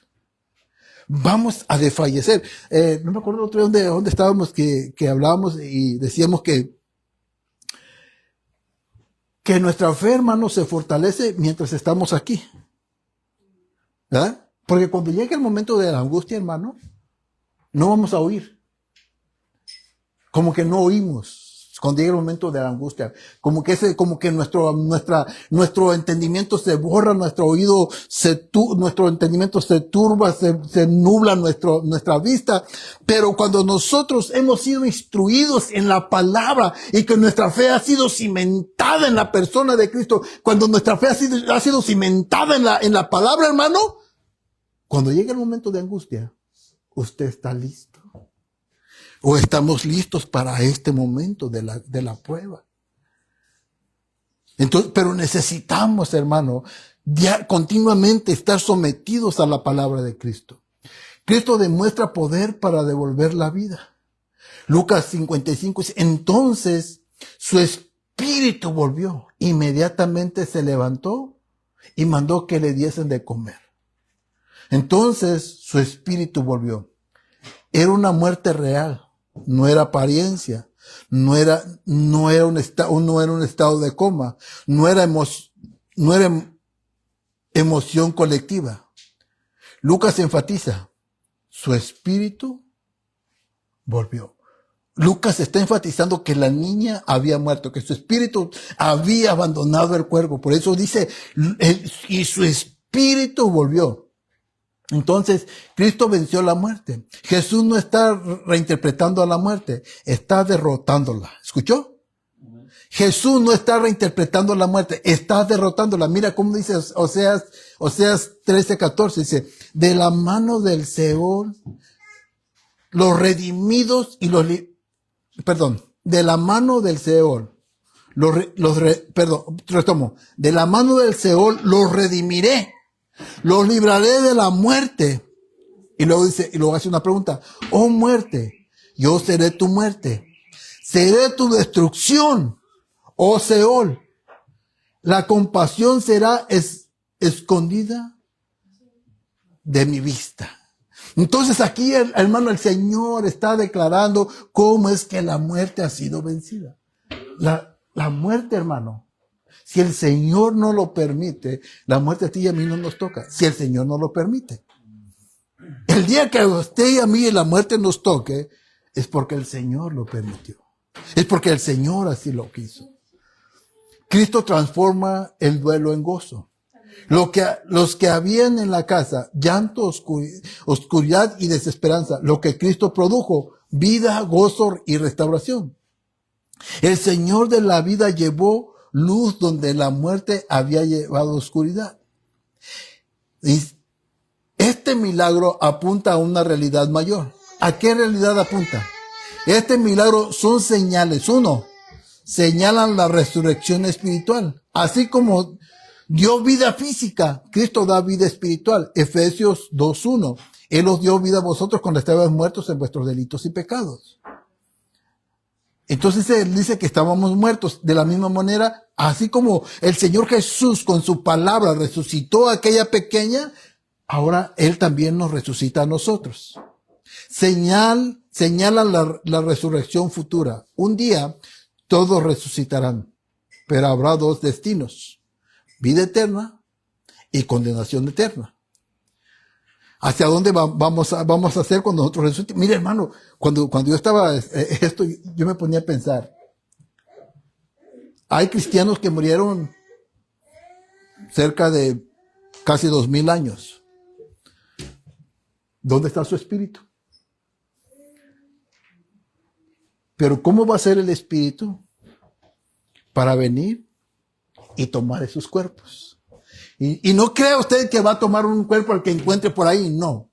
Vamos a desfallecer. No me acuerdo otro día dónde estábamos que hablábamos y decíamos que nuestra fe, hermano, se fortalece mientras estamos aquí. ¿Verdad? Porque cuando llegue el momento de la angustia, hermano, no vamos a oír. Como que no oímos. Cuando llega el momento de la angustia, como que nuestro entendimiento se borra, nuestro entendimiento se turba, se nubla nuestra vista. Pero cuando nosotros hemos sido instruidos en la palabra y que nuestra fe ha sido cimentada en la persona de Cristo, cuando nuestra fe ha sido cimentada en la palabra, hermano, cuando llega el momento de angustia, usted está listo. O estamos listos para este momento de la prueba. Entonces, pero necesitamos, hermano, continuamente estar sometidos a la palabra de Cristo. Cristo demuestra poder para devolver la vida. Lucas 55 dice, entonces su espíritu volvió. Inmediatamente se levantó y mandó que le diesen de comer. Entonces su espíritu volvió. Era una muerte real. No era apariencia, no era un estado de coma, no era emoción colectiva. Lucas enfatiza, su espíritu volvió. Lucas está enfatizando que la niña había muerto, que su espíritu había abandonado el cuerpo. Por eso dice, y su espíritu volvió. Entonces, Cristo venció la muerte. Jesús no está reinterpretando a la muerte, está derrotándola. ¿Escuchó? Jesús no está reinterpretando la muerte, está derrotándola. Mira cómo dice Oseas 13:14, dice, de la mano del Seol, los redimidos y de la mano del Seol, de la mano del Seol los redimiré. Los libraré de la muerte. Y luego hace una pregunta. Oh muerte, yo seré tu muerte. Seré tu destrucción, oh Seol. La compasión será escondida de mi vista. Entonces aquí, hermano, el Señor está declarando cómo es que la muerte ha sido vencida. La muerte, hermano. Si el Señor no lo permite, la muerte a ti y a mí no nos toca. Si el Señor no lo permite. El día que a usted y a mí la muerte nos toque, es porque el Señor lo permitió. Es porque el Señor así lo quiso. Cristo transforma el duelo en gozo. Los que habían en la casa llanto, oscuridad y desesperanza, lo que Cristo produjo, vida, gozo y restauración. El Señor de la vida llevó luz donde la muerte había llevado oscuridad. Y este milagro apunta a una realidad mayor. ¿A qué realidad apunta? Este milagro son señales. Uno, señalan la resurrección espiritual. Así como dio vida física, Cristo da vida espiritual. Efesios 2:1. Él os dio vida a vosotros cuando estabais muertos en vuestros delitos y pecados. Entonces Él dice que estábamos muertos. De la misma manera, así como el Señor Jesús con su palabra resucitó a aquella pequeña, ahora Él también nos resucita a nosotros. Señala la resurrección futura. Un día todos resucitarán, pero habrá dos destinos: vida eterna y condenación eterna. ¿Hacia dónde vamos a hacer cuando nosotros resucitemos? Mire, hermano, cuando yo estaba yo me ponía a pensar. Hay cristianos que murieron cerca de casi 2000 años. ¿Dónde está su espíritu? Pero ¿cómo va a ser el espíritu para venir y tomar esos cuerpos? Y no crea usted que va a tomar un cuerpo al que encuentre por ahí, no.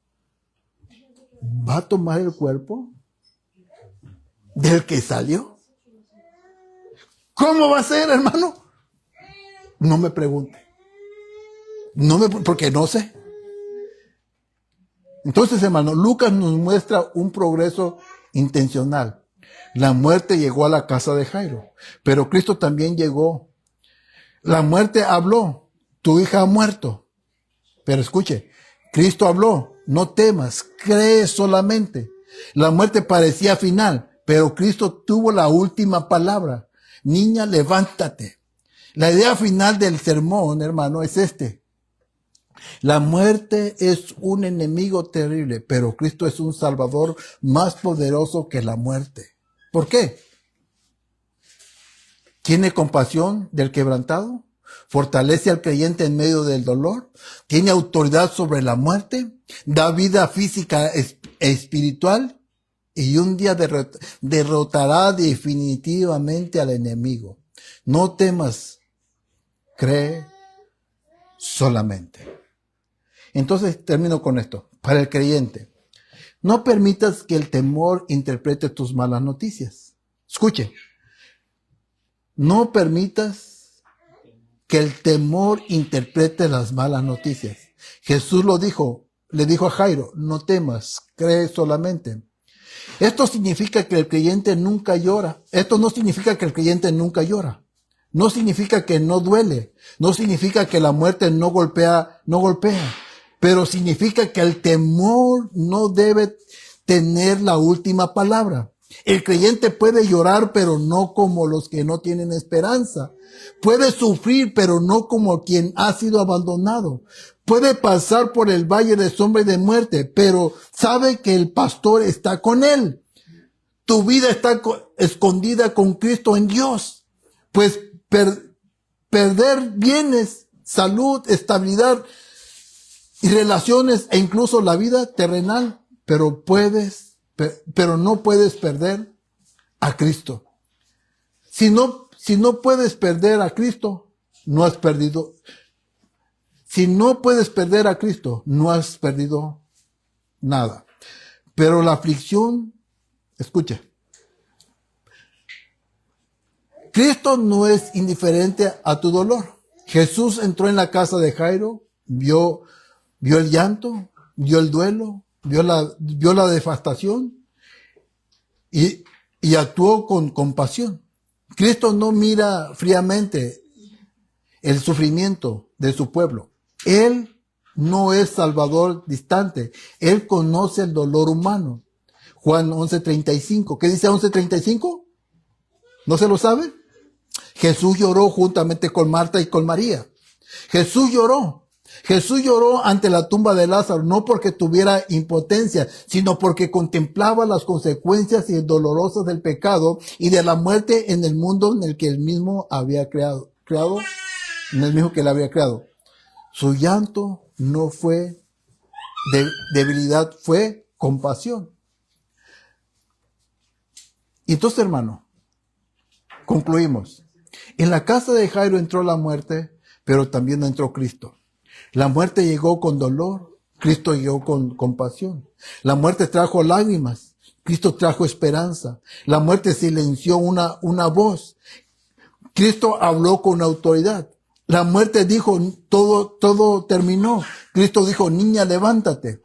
Va a tomar el cuerpo del que salió. ¿Cómo va a ser, hermano? No me pregunte. Porque no sé. Entonces, hermano, Lucas nos muestra un progreso intencional. La muerte llegó a la casa de Jairo, pero Cristo también llegó. La muerte habló. Tu hija ha muerto. Pero escuche, Cristo habló. No temas, cree solamente. La muerte parecía final, pero Cristo tuvo la última palabra. Niña, levántate. La idea final del sermón, hermano, es La muerte es un enemigo terrible, pero Cristo es un Salvador más poderoso que la muerte. ¿Por qué? tiene compasión del quebrantado, fortalece al creyente en medio del dolor, tiene autoridad sobre la muerte, da vida física e espiritual y un día derrotará definitivamente al enemigo. No temas, cree solamente. Entonces termino con esto. Para el creyente, no permitas que el temor interprete tus malas noticias. Escuche, no permitas que el temor interprete las malas noticias. Jesús le dijo a Jairo, no temas, cree solamente. Esto significa que el creyente nunca llora. Esto no significa que el creyente nunca llora. No significa que no duele. No significa que la muerte no golpea. Pero significa que el temor no debe tener la última palabra. El creyente puede llorar, pero no como los que no tienen esperanza. Puede sufrir, pero no como quien ha sido abandonado. Puede pasar por el valle de sombra y de muerte, pero sabe que el pastor está con él. Tu vida está escondida con Cristo en Dios. Pues perder bienes, salud, estabilidad y relaciones e incluso la vida terrenal, pero no puedes perder a Cristo. Si no puedes perder a Cristo, no has perdido. Si no puedes perder a Cristo, no has perdido nada. Pero la aflicción, escucha, Cristo no es indiferente a tu dolor. Jesús entró en la casa de Jairo, vio el llanto, vio el duelo, vio la devastación y actuó con compasión. Cristo no mira fríamente el sufrimiento de su pueblo. Él no es salvador distante. Él conoce el dolor humano. Juan 11:35. ¿Qué dice 11:35? ¿No se lo sabe? Jesús lloró juntamente con Marta y con María. Jesús lloró ante la tumba de Lázaro, no porque tuviera impotencia, sino porque contemplaba las consecuencias dolorosas del pecado y de la muerte en el mundo en el que él mismo había creado, en el mismo que él había creado. Su llanto no fue debilidad, fue compasión. Y entonces, hermano, concluimos. En la casa de Jairo entró la muerte, pero también entró Cristo. La muerte llegó con dolor, Cristo llegó con compasión. La muerte trajo lágrimas, Cristo trajo esperanza. La muerte silenció una voz, Cristo habló con autoridad. La muerte dijo, todo terminó. Cristo dijo, niña, levántate.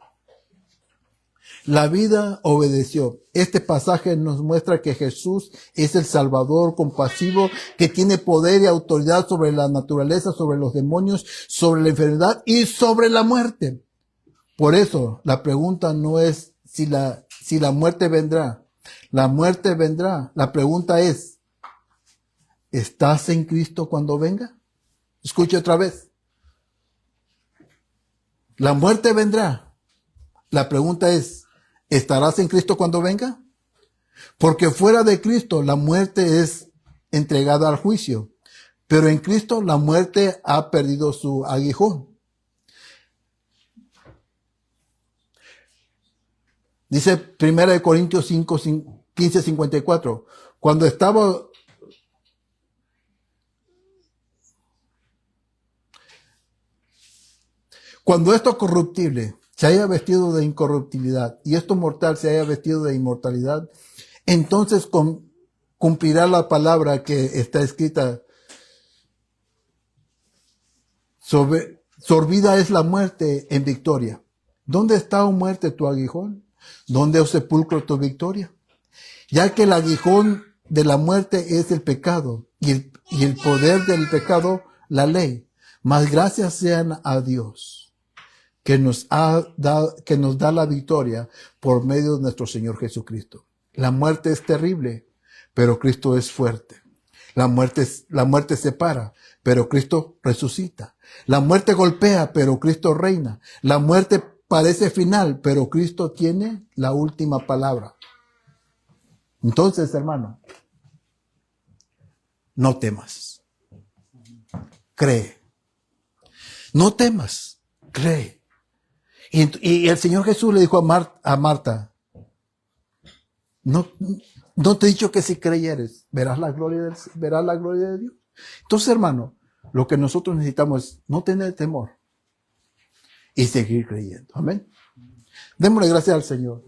La vida obedeció. Este pasaje nos muestra que Jesús es el Salvador compasivo que tiene poder y autoridad sobre la naturaleza, sobre los demonios, sobre la enfermedad y sobre la muerte. Por eso, la pregunta no es si la muerte vendrá. La muerte vendrá. La pregunta es, ¿estás en Cristo cuando venga? Escuche otra vez. La muerte vendrá. La pregunta es, ¿estarás en Cristo cuando venga? Porque fuera de Cristo la muerte es entregada al juicio, pero en Cristo la muerte ha perdido su aguijón. Dice 1 Corintios 5, 15, 54, cuando esto corruptible se haya vestido de incorruptibilidad y esto mortal se haya vestido de inmortalidad, entonces cumplirá la palabra que está escrita. Sorbida es la muerte en victoria. ¿Dónde está, oh muerte, tu aguijón? ¿Dónde, oh sepulcro, tu victoria? Ya que el aguijón de la muerte es el pecado y el poder del pecado, la ley. Mas gracias sean a Dios que nos da la victoria por medio de nuestro Señor Jesucristo. La muerte es terrible, pero Cristo es fuerte. La muerte separa, pero Cristo resucita. La muerte golpea, pero Cristo reina. La muerte parece final, pero Cristo tiene la última palabra. Entonces, hermano, no temas. Cree. No temas, cree. Y el Señor Jesús le dijo a Marta, no te he dicho que si creyeres, verás la gloria de Dios. Entonces, hermano, lo que nosotros necesitamos es no tener temor y seguir creyendo. Amén. Démosle gracias al Señor.